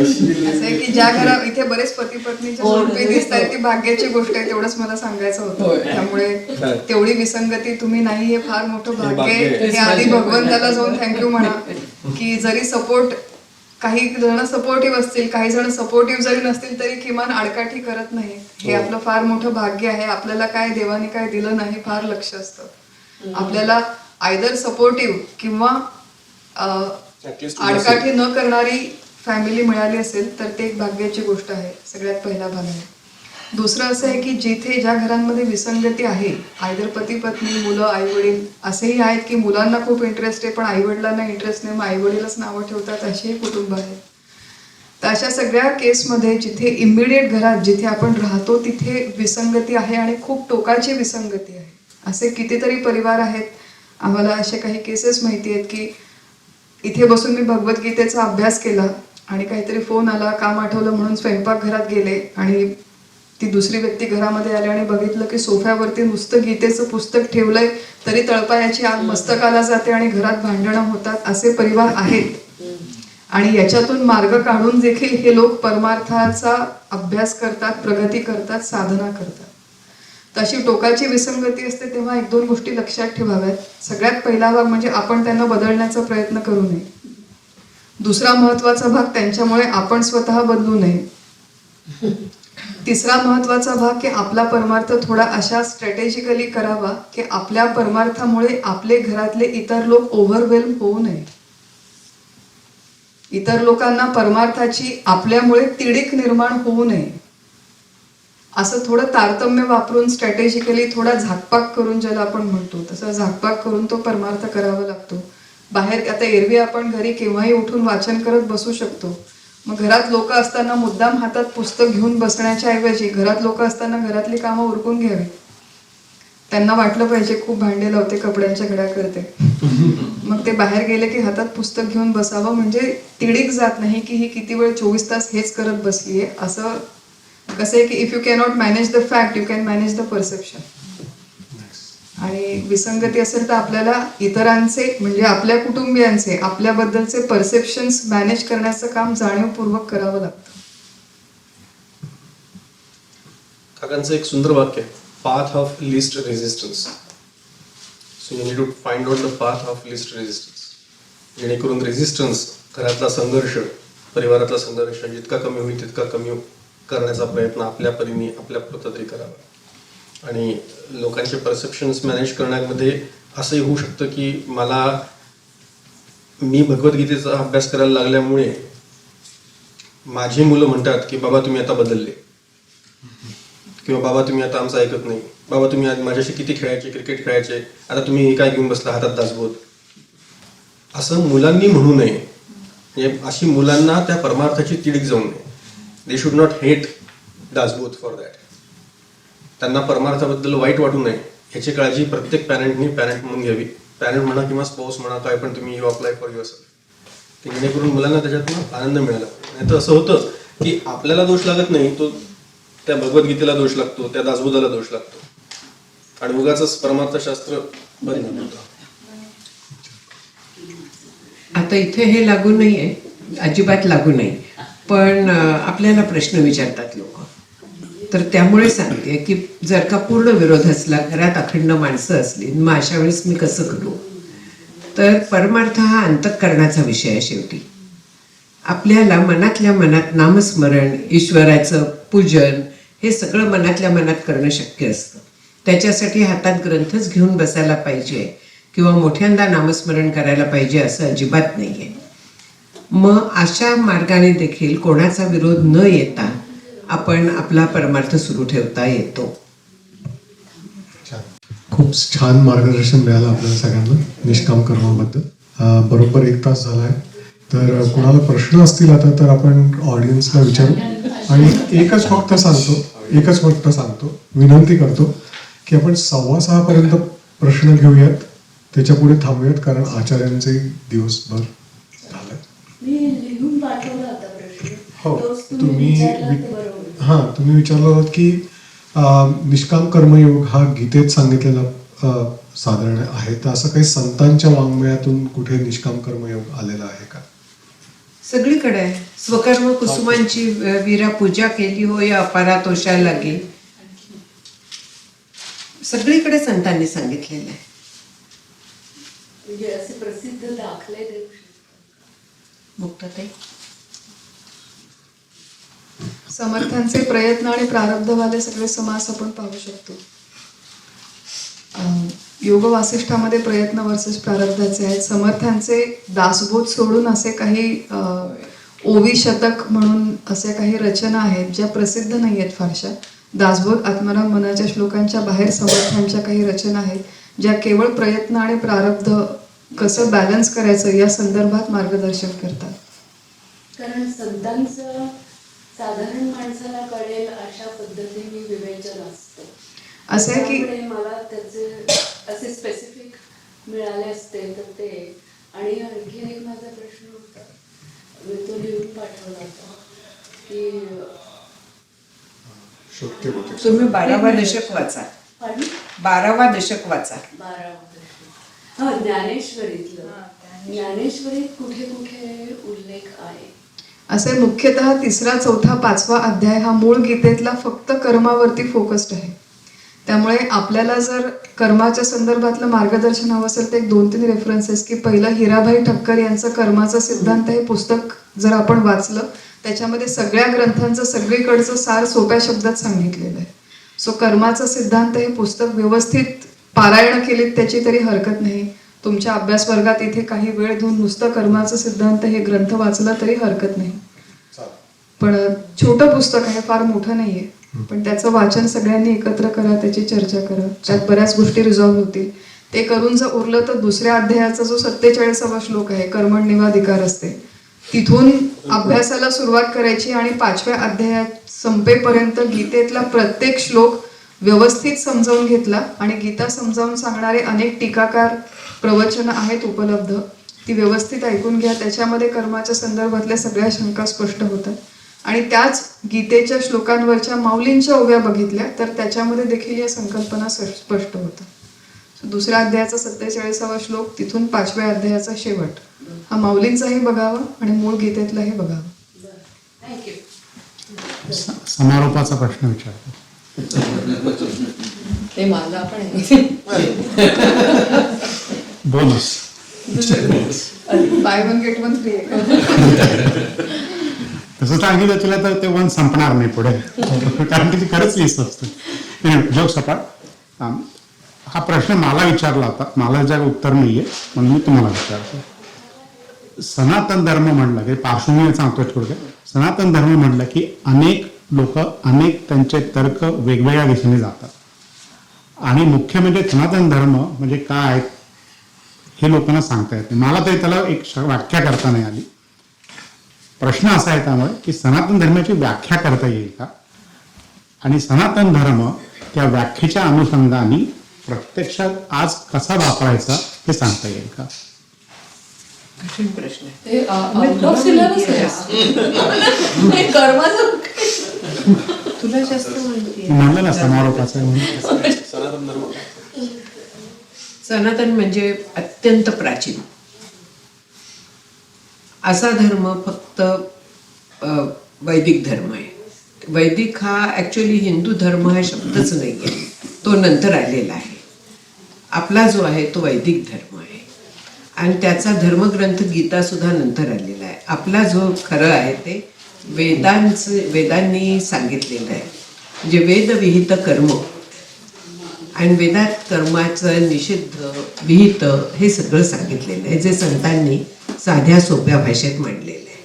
असं आहे की ज्या घरात इथे बरेच पती पत्नीच्या जोडपे दिसत आहेत, ती भाग्याची गोष्ट आहे, तेवढंच मला सांगायचं होतं. त्यामुळे तेवढी विसंगती तुम्ही नाही, हे फार मोठं भाग्य आहे. हे आधी भगवंताला जाऊन थँक्यू म्हणा, की जरी सपोर्ट, काही जण सपोर्टिव्ह असतील, काही जण सपोर्टिव्ह जरी नसतील तरी किमान आडकाठी करत नाही. हे आपलं फार मोठं भाग्य आहे. आपल्याला काय देवाने काय दिलं नाही फार लक्ष असतं. आपल्याला आयदर सपोर्टिव्ह किंवा आडकाठी न करणारी फॅमिली मिळाली असेल तर ते एक भाग्याची गोष्ट आहे. सगळ्यात पहिला भाग आहे. दुसरं असं आहे की जिथे ज्या घरांमध्ये विसंगती आहे, आयदर पती पत्नी, मुलं, आई वडील, असेही आहेत की मुलांना खूप इंटरेस्ट आहे पण आई वडिलांना इंटरेस्ट नाही, मग आई वडीलच नावं ठेवतात, असेही कुटुंब आहेत. तर अशा सगळ्या केसमध्ये जिथे इमिडिएट घरात जिथे आपण राहतो तिथे विसंगती आहे आणि खूप टोकाची विसंगती आहे, असे कितीतरी परिवार आहेत. आम्हाला असे काही केसेस माहिती आहेत की इथे बसून मी भगवद्गीतेचा अभ्यास केला आणि काहीतरी फोन आला, काम आठवलं म्हणून स्वयंपाकघरात गेले आणि ती दुसरी व्यक्ती घरामध्ये आली आणि बघितलं की सोफ्यावरती नुसतं गीतेचं पुस्तक ठेवलंय तरी तळपायाची आग मस्तकाला जाते आणि घरात भांडणं होतात. असे परिवार आहेत. आणि याच्यातून मार्ग काढून देखील हे लोक परमार्थाचा अभ्यास करतात, प्रगती करतात, साधना करतात. तशी टोकाची विसंगती असते तेव्हा एक दोन गोष्टी लक्षात ठेवाव्यात. सगळ्यात पहिला भाग म्हणजे आपण त्यांना बदलण्याचा प्रयत्न करू नये. दुसरा महत्वाचा भाग, त्यांच्यामुळे आपण स्वतः बदलू नये. तिसरा महत्वाचा भाग की आपला परमार्थ थोडा अशा स्ट्रॅटेजिकली करावा की आपल्या परमार्थामुळे आपले घरातले इतर लोक ओव्हरवेल्म होऊ नये. इतर लोकांना परमार्थाची आपल्यामुळे तिडीक निर्माण होऊ नये. असं थोडं तारतम्य वापरून स्ट्रॅटेजिकली थोडा झाकपाक करून, ज्याला आपण म्हणतो तसं झाकपाक करून तो परमार्थ करावा लागतो. बाहेर आता एरवी आपण घरी केव्हाही उठून वाचन करत बसू शकतो. मग घरात लोक असताना मुद्दाम हातात पुस्तक घेऊन बसण्याच्या ऐवजी घरात लोक असताना घरातली कामं उरकून घ्यावी. त्यांना वाटलं पाहिजे खूप भांडे लावते, कपड्यांच्या घड्या करते, मग ते बाहेर गेले की हातात पुस्तक घेऊन बसावं, म्हणजे तिडीक जात नाही की ही किती वेळ 24 तास हेच करत बसलीये. असं कसं आहे की if you cannot manage the fact you can manage the perception. आणि विसंगती असेल तर आपल्याला इतरांचे म्हणजे आपल्या कुटुंबियांचे आपल्याबद्दलचे परसेप्शन्स मॅनेज करण्याचं काम जाणीवपूर्वक करावं लागतं.
काकांचं एक सुंदर वाक्य आहे, path of least resistance. So you need to find out the path of least resistance. जेणेकरून रेझिस्टन्स, घरातला संघर्ष, परिवारातला संघर्ष जितका कमी होईल तितका कमी करण्याचा प्रयत्न आपल्या परीने आपल्या पुरता तरी करावा. आणि लोकांचे परसेप्शन्स मॅनेज करण्यामध्ये असंही होऊ शकतं की मी भगवद्गीतेचा अभ्यास करायला लागल्यामुळे माझी मुलं म्हणतात की बाबा तुम्ही आता बदलले, किंवा बाबा तुम्ही आता आमचं ऐकत नाही, बाबा तुम्ही आज माझ्याशी किती खेळायचे, क्रिकेट खेळायचे, आता तुम्ही काय घेऊन बसला हातात दासबोध. असं मुलांनी म्हणू नये. म्हणजे अशी मुलांना त्या परमार्थाची तिडीक जाऊ नये. They should not hate Dasbodh for that. त्यांना परमार्थाबद्दल वाईट वाटू नये याची काळजी प्रत्येक पॅरेंटनी पॅरेंट म्हणून घ्यावी. पॅरेंट म्हणा किंवा स्पाऊस म्हणा, काय पण तुम्ही you apply for your self, जेणेकरून मुलांना त्याच्यातून आनंद मिळाला. नाही तर असं होतं की आपल्याला दोष लागत नाही, तो त्या भगवद्गीतेला दोष लागतो, त्या दासबोधाला दोष लागतो आणि उगाचच परमार्थशास्त्र बंद होतं.
आता इथे हे लागू नाही आहे, अजिबात लागू नाही, पण आपल्याला प्रश्न विचारतात लोक. तर त्यामुळे सांगते की जर का पूर्ण विरोध असला, घरात अखंड माणसं असली, मग अशा वेळेस मी कसं करू? तर परमार्थ हा अंतःकरणाचा विषय आहे. शेवटी आपल्याला मनातल्या मनात नामस्मरण, ईश्वराचं पूजन हे सगळं मनातल्या मनात करणं शक्य असतं. त्याच्यासाठी हातात ग्रंथच घेऊन बसायला पाहिजे किंवा मोठ्यांदा नामस्मरण करायला पाहिजे असं अजिबात नाही आहे. मग अशा मार्गाने देखील कोणाचा विरोध न येता आपण आपला परमार्थ सुरू ठेवता येतो.
खूप छान मार्गदर्शन मिळालं आपल्याला सगळ्यांना निष्काम कर्माबद्दल. बरोबर 1 तास झालाय, तर कोणाला प्रश्न असतील आता तर आपण ऑडियन्सला विचारू. आणि एकच फक्त सांगतो, विनंती करतो की आपण 6:15 पर्यंत प्रश्न घेऊयात, त्याच्या पुढे थांबूयात, कारण आचार्यांचे दिवसभर झाले.
मी लिहून पाठवला होता प्रश्न.
हो,
तोच
तुम्ही
विचारला ते बरं होईल.
तुम्ही विचारलं होतं की निष्काम कर्मयोग हा गीतेत सांगितलेला साधारण आहे, तर असं काही संतांच्या वाङ्मयातून कुठे निष्काम कर्मयोग आलेला आहे का?
सगळीकडे आहे. स्वकर्म कुसुमांची वीरा पूजा केली हो या अपारातोषा लागे. सगळीकडे संतांनी सांगितलेलं आहे.
म्हणजे असे प्रसिद्ध दाखले देऊ शकतो.
मुक्ताताई,
समर्थांचे प्रयत्न आणि प्रारब्धवाले सगळे समास आपण पाहू शकतो. योग वासिष्ठामध्ये प्रयत्न वर्सेस प्रारब्धाचे आहेत. समर्थांचे दासबोध सोडून असे काही ओवी शतक म्हणून असे काही रचना आहेत ज्या प्रसिद्ध नाही आहेत फारशा. दासबोध आत्माराम मनाच्या श्लोकांच्या बाहेर समर्थांच्या काही रचना आहेत ज्या केवळ प्रयत्न आणि प्रारब्ध कसं बॅलन्स करायचं या संदर्भात मार्गदर्शन करतात.
कारण संतांचं साधारण माणसाला कळेल अशा पद्धतीने विवेचन असतं.
असं आहे की
त्यामुळे मला त्याचे असे स्पेसिफिक मिळाले असते तर ते. आणि आणखीन एक माझा प्रश्न होता, मी तो लिहून पाठवला होता की
तुम्ही 12वा दशक वाचा. 12वा दशक वाचा.
12 हा ज्ञानेश्वरीतलं. ज्ञानेश्वरीत कुठे कुठे उल्लेख आहे?
असे मुख्यतः 3रा, 4था, 5वा अध्याय हा मूळ गीतेतला फक्त कर्मावरती फोकस्ड आहे. त्यामुळे आपल्याला जर कर्माच्या संदर्भातलं मार्गदर्शन हवं असेल तर 1-2-3 रेफरन्सेस की पहिलं हिराभाई ठक्कर यांचं कर्माचा सिद्धांत हे पुस्तक जर आपण वाचलं, त्याच्यामध्ये सगळ्या ग्रंथांचं सगळीकडचं सार सोप्या शब्दात सांगितलेलं आहे. सो कर्माचा सिद्धांत हे पुस्तक व्यवस्थित पारायण केलीत त्याची तरी हरकत नाही. तुमच्या अभ्यास वर्गात इथे काही वेळ देऊन नुसतं कर्माचा सिद्धांत हे ग्रंथ वाचला तरी हरकत नाही. पण छोटं पुस्तक आहे, फार मोठं नाहीये, पण त्याचं वाचन सगळ्यांनी एकत्र करा, त्याची चर्चा करा, त्यात बऱ्याच गोष्टी रिझॉल्व्ह होतील. ते करून जर उरलं तर 2ऱ्या अध्यायाचा जो 47वा श्लोक आहे कर्मण्येवाधिकार असते, तिथून अभ्यासाला सुरुवात करायची आणि 5व्या अध्यायात संपेपर्यंत गीतेतला प्रत्येक श्लोक व्यवस्थित समजावून घेतला. आणि गीता समजावून सांगणारे अनेक टीकाकार प्रवचनं आहेत उपलब्ध, ती व्यवस्थित ऐकून घ्या. त्याच्यामध्ये कर्माच्या संदर्भातल्या सगळ्या शंका स्पष्ट होतात. आणि त्याच गीतेच्या श्लोकांवरच्या माऊलींच्या ओव्या बघितल्या तर त्याच्यामध्ये देखील या संकल्पना स्पष्ट होतात. 2ऱ्या अध्यायाचा 47वा श्लोक, तिथून 5व्या अध्यायाचा शेवट हा माऊलींचाही बघावा आणि मूळ गीतेतलाही बघावा.
थँक्यू.
समारोपाचा प्रश्न विचारतो.
ते माझा पण आहे.
बोनस
बाय 1 गेट 1 फ्री आहे.
तसं सांगितलं तुला तर ते 1 संपणार नाही पुढे, कारण की ती खरंच लिस्ट असते. जोक सपाट. हा प्रश्न मला विचारला होता, मला जर उत्तर नाहीये म्हणून मी तुम्हाला विचारतो. सनातन धर्म म्हणलं की पार्श्वभूमी सांगतो थोडक्यात. सनातन धर्म म्हणलं की अनेक लोक अनेक त्यांचे तर्क वेगवेगळ्या दिशेने जातात. आणि मुख्य म्हणजे सनातन धर्म म्हणजे काय हे लोकांना सांगता येत नाही. मला तरी त्याला एक व्याख्या करता नाही आली. प्रश्न असा आहे त्यामुळे की सनातन धर्माची व्याख्या करता येईल का, आणि सनातन धर्म त्या व्याख्येच्या अनुषंगाने प्रत्यक्षात आज कसा वापरायचा हे सांगता येईल का?
कठीण प्रश्न आहे.
ते आउट ऑफ सिलेबस आहे. कर्माचं
तुला जास्त माहिती आहे.
म्हणलं ना समारोपाचं आहे म्हणून.
सनातन धर्म
सनातन म्हणजे अत्यंत प्राचीन.
असा धर्म फक्त वैदिक धर्म आहे. वैदिक हा ॲक्च्युली हिंदू धर्म हा शब्दच नाही आहे, तो नंतर आलेला आहे. आपला जो आहे तो वैदिक धर्म आहे आणि त्याचा धर्मग्रंथ गीतासुद्धा नंतर आलेला आहे. आपला जो खरं आहे ते वेदांनी सांगितलेलं आहे. म्हणजे वेदविहित कर्म आणि वेदात कर्माचं निषिद्ध विहित हे सगळं सांगितलेलं आहे, जे संतांनी साध्या सोप्या भाषेत मांडलेलं आहे.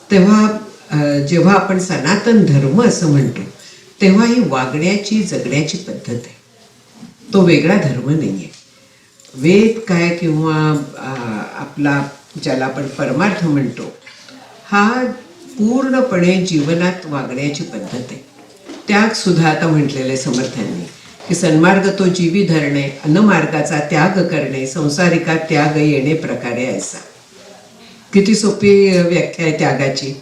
तेव्हा जेव्हा आपण सनातन धर्म असं म्हणतो तेव्हा ही वागण्याची जगण्याची पद्धत आहे, तो वेगळा धर्म नाही आहे. वेद काय किंवा आपला ज्याला आपण परमार्थ म्हणतो हा पूर्णपणे जीवनात वागण्याची पद्धत आहे. त्याग सुद्धा आता म्हटलेलं आहे समर्थांनी की सन्मार्ग तो जीवी धरणे, अनमार्गाचा त्याग करणे, संसारिका त्याग येणे प्रकारे ऐसा. किती सोपी व्याख्या आहे त्यागाची.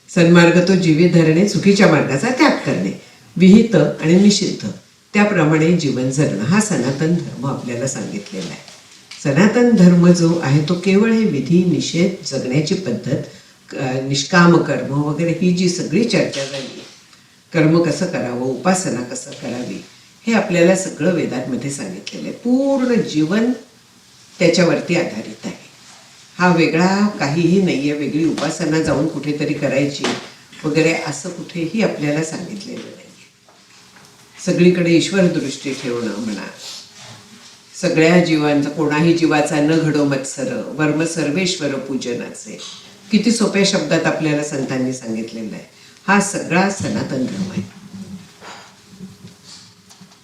सन्मार्ग तो जीवी धरणे, चुकीच्या मार्गाचा त्याग करणे, विहित आणि निषिद्ध त्याप्रमाणे जीवन जगणं, हा सनातन धर्म आपल्याला सांगितलेला आहे. सनातन धर्म जो आहे तो केवळ हे विधी निषेध जगण्याची पद्धत, निष्काम कर्म वगैरे ही जी सगळी चर्चा झाली आहे, कर्म कसं करावं, उपासना कसं करावी, हे आपल्याला सगळं वेदांमध्ये सांगितलेलं आहे. पूर्ण जीवन त्याच्यावरती आधारित आहे. हा वेगळा काहीही नाही आहे, वेगळी उपासना जाऊन कुठेतरी करायची वगैरे असं कुठेही आपल्याला सांगितलेलं नाही. सगळीकडे ईश्वर दृष्टी ठेवणं म्हणा, सगळ्या जीवांचा, कोणाही जीवाचा न घडो मत्सर, वर्म सर्वेश्वर पूजनाचे, किती सोप्या शब्दात आपल्याला संतांनी सांगितलेलं आहे. हा सगळा सनातन धर्म आहे.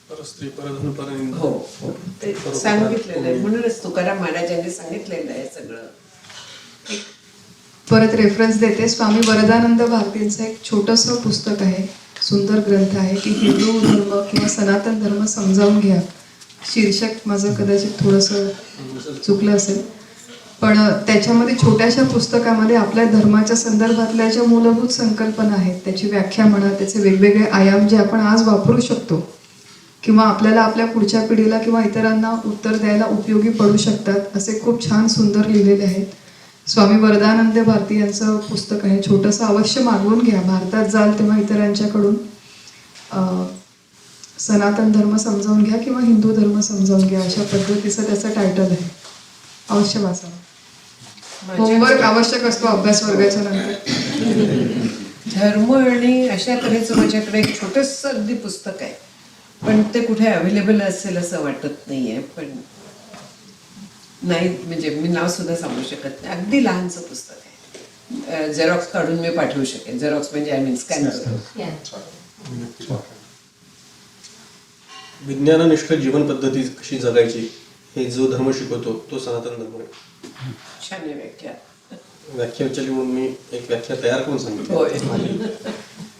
परस्त्री परधन परनिंदा.
हो हो, ते सांगितलेलं आहे. म्हणूनच तुकाराम महाराजांनी सांगितलेलं आहे सगळं.
परत रेफरन्स देते. स्वामी वरदानंद भारतींचं एक छोटंसं पुस्तक आहे, सुंदर ग्रंथ आहे की हिंदू धर्म किंवा सनातन धर्म समजावून घ्या. शीर्षक माझं कदाचित थोडंसं चुकलं असेल, पण त्याच्यामध्ये छोट्याशा पुस्तकामध्ये आपल्या धर्माच्या संदर्भातल्या ज्या मूलभूत संकल्पना आहेत त्याची व्याख्या म्हणा, त्याचे वेगवेगळे आयाम जे आपण आज वापरू शकतो किंवा आपल्याला आपल्या पुढच्या पिढीला किंवा इतरांना उत्तर द्यायला उपयोगी पडू शकतात, असे खूप छान सुंदर लिहिलेले आहेत. स्वामी वरदानंद भारती यांचं पुस्तक आहे. छोटंसं अवश्य मागवून घ्या. भारतात जाल तेव्हा इतरांच्याकडून सनातन धर्म समजावून घ्या किंवा हिंदू धर्म समजावून घ्या, अशा पद्धतीचं त्याचं टायटल आहे. अवश्य वाचावं. होमवर्क आवश्यक असतो अभ्यास वर्गाच्या नंतर.
धर्म आणि अशा तऱ्हेचं माझ्याकडे एक छोटंसं अगदी पुस्तक आहे, पण ते कुठे अवेलेबल असेल असं वाटत नाही आहे. पण नाही, म्हणजे मी नाव सुद्धा सांगू शकत नाही. अगदी लहानसं पुस्तक आहे. झेरॉक्स काढून मी पाठवू शकेन. झेरॉक्स म्हणजे आय मीन स्कॅन करून.
विज्ञाननिष्ठ जीवन पद्धती कशी जगायची हे जो धर्म शिकवतो तो सनातन धर्म आहे.
छान आहे व्याख्या.
व्याख्या विचारली म्हणून मी एक व्याख्या तयार करून सांगितली,
होय.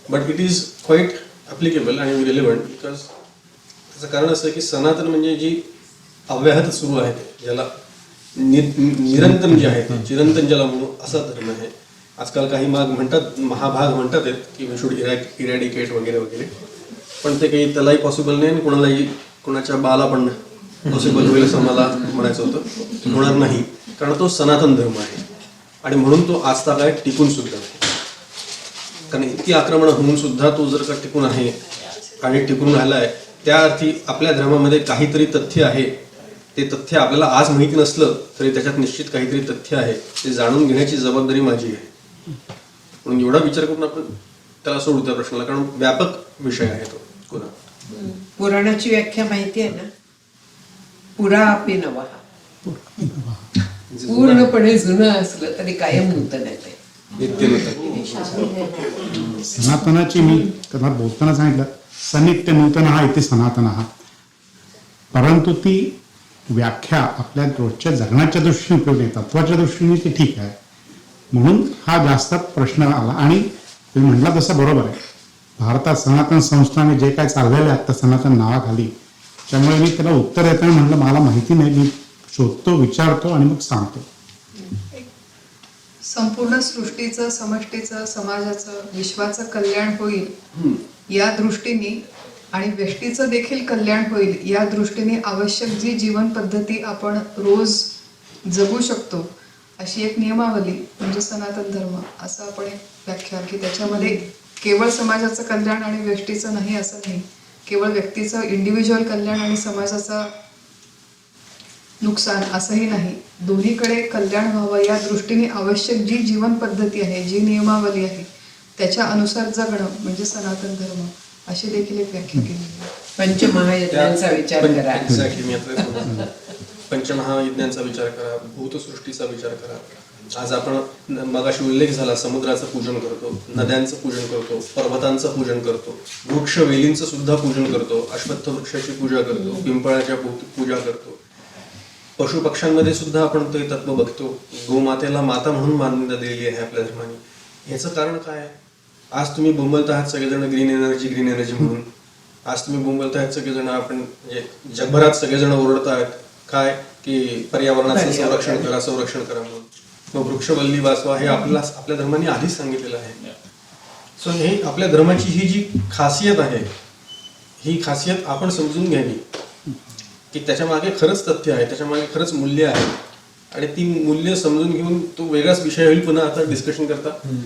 But it is quite applicable आणि रिलेव्हंट. बिकॉज त्याचं कारण असं आहे की सनातन म्हणजे जी अव्याहत सुरू आहे, ज्याला निरंतर जे आहे ते चिरंतन ज्याला म्हणू, असा धर्म आहे. आजकाल काही महाभाग म्हणतात की वी शुड इरॅडिकेट वगैरे वगैरे, पण ते काही त्यालाही पॉसिबल नाही आणि कोणाच्या बाला पण पॉसिबल होईल असं मला म्हणायचं होतं. होणार नाही, कारण तो सनातन धर्म आहे आणि म्हणून तो आजचा काय टिकून सुद्धा आहे. कारण इतकी आक्रमण होऊन सुद्धा तो जर का टिकून आहे आणि टिकून राहिला आहे, त्या अर्थी आपल्या धर्मामध्ये काहीतरी तथ्य आहे. ते तथ्य आपल्याला आज माहिती नसलं तरी त्याच्यात निश्चित काहीतरी तथ्य आहे, ते जाणून घेण्याची जबाबदारी माझी आहे. म्हणून एवढा विचार करून आपण त्याला सोडू त्या प्रश्नाला, कारण व्यापक विषय आहे तो.
पुराणाची व्याख्या माहिती आहे ना, पुरा अपि नवः. पूर्णपणे जुनं असलं तरी कायम नूतन आहे ते.
नित्य नूतन.
सनातनाची मी त्यांना बोलताना सांगितलं, सनित्य नूतन हा इथे सनातन हा. परंतु ती व्याख्या आपल्या रोजच्या जगण्याच्या दृष्टीने उपयोगी, तत्वाच्या दृष्टीने ती ठीक आहे. म्हणून हा जास्त प्रश्न आला. आणि तुम्ही म्हटला तसं बरोबर आहे, भारतात सनातन संस्थाने जे काय चाललेलं आहे आता सनातन नावाखाली, त्यामुळे मी त्याला उत्तर देताना म्हटलं मला माहिती नाही, मी शोधतो, विचारतो आणि मग सांगतो.
संपूर्ण सृष्टीचं, समष्टीचं, समाजाचं, विश्वाचं कल्याण होईल या दृष्टीने आणि व्यष्टीचं देखील कल्याण होईल या दृष्टीने आवश्यक जी जीवन पद्धती आपण रोज जगू शकतो अशी एक नियमावली म्हणजे सनातन धर्म असं आपण एक व्याख्या, की त्याच्यामध्ये केवळ समाजाचं कल्याण आणि व्यक्तीचं नाही असं नाही, केवळ व्यक्तीचं इंडिव्हिज्युअल कल्याण आणि समाजाचं नुकसान असंही नाही, दोन्हीकडे कल्याण व्हावं या दृष्टीने आवश्यक जी जीवन पद्धती आहे, जी नियमावली आहे त्याच्या अनुसार जगणं म्हणजे सनातन धर्म अशी देखील एक व्याख्या केलेली आहे.
पंचमहायज्ञांचा विचार करा.
एक्झॅक्टली मी आता तेच बोलतो. पंचमहायज्ञांचा विचार करा, भूतसृष्टीचा विचार करा. आज आपण मगाशी उल्लेख झाला, समुद्राचं पूजन करतो, नद्यांचं पूजन करतो, पर्वतांचं पूजन करतो, वृक्ष वेलींचं सुद्धा पूजन करतो, अश्वत्थ वृक्षाची पूजा करतो, पिंपळाच्या पूजा करतो. पशु पक्ष्यांमध्ये सुद्धा आपण ते तत्व बघतो. गोमातेला माता म्हणून मान्यता दिलेली आहे आपल्या धर्माने. ह्याचं कारण काय आहे? आज तुम्ही बोंबलत आहात सगळेजण ग्रीन एनर्जी म्हणून. आज तुम्ही बोंबलत आहात सगळेजण, आपण म्हणजे जगभरात सगळेजण ओरडत आहेत काय की पर्यावरणाचं संरक्षण करा म्हणून. मग वृक्षवल्ली वाचवा हे आपल्या धर्माने आधीच सांगितलेलं आहे. सो हे आपल्या धर्माची ही जी खासियत आहे, ही खासियत आपण समजून घ्यावी की त्याच्या मागे खरंच तथ्य आहे, त्याच्या मागे खरंच मूल्य आहे, आणि ती मूल्य समजून घेऊन तो वेगळाच विषय होईल पुन्हा आता डिस्कशन करता.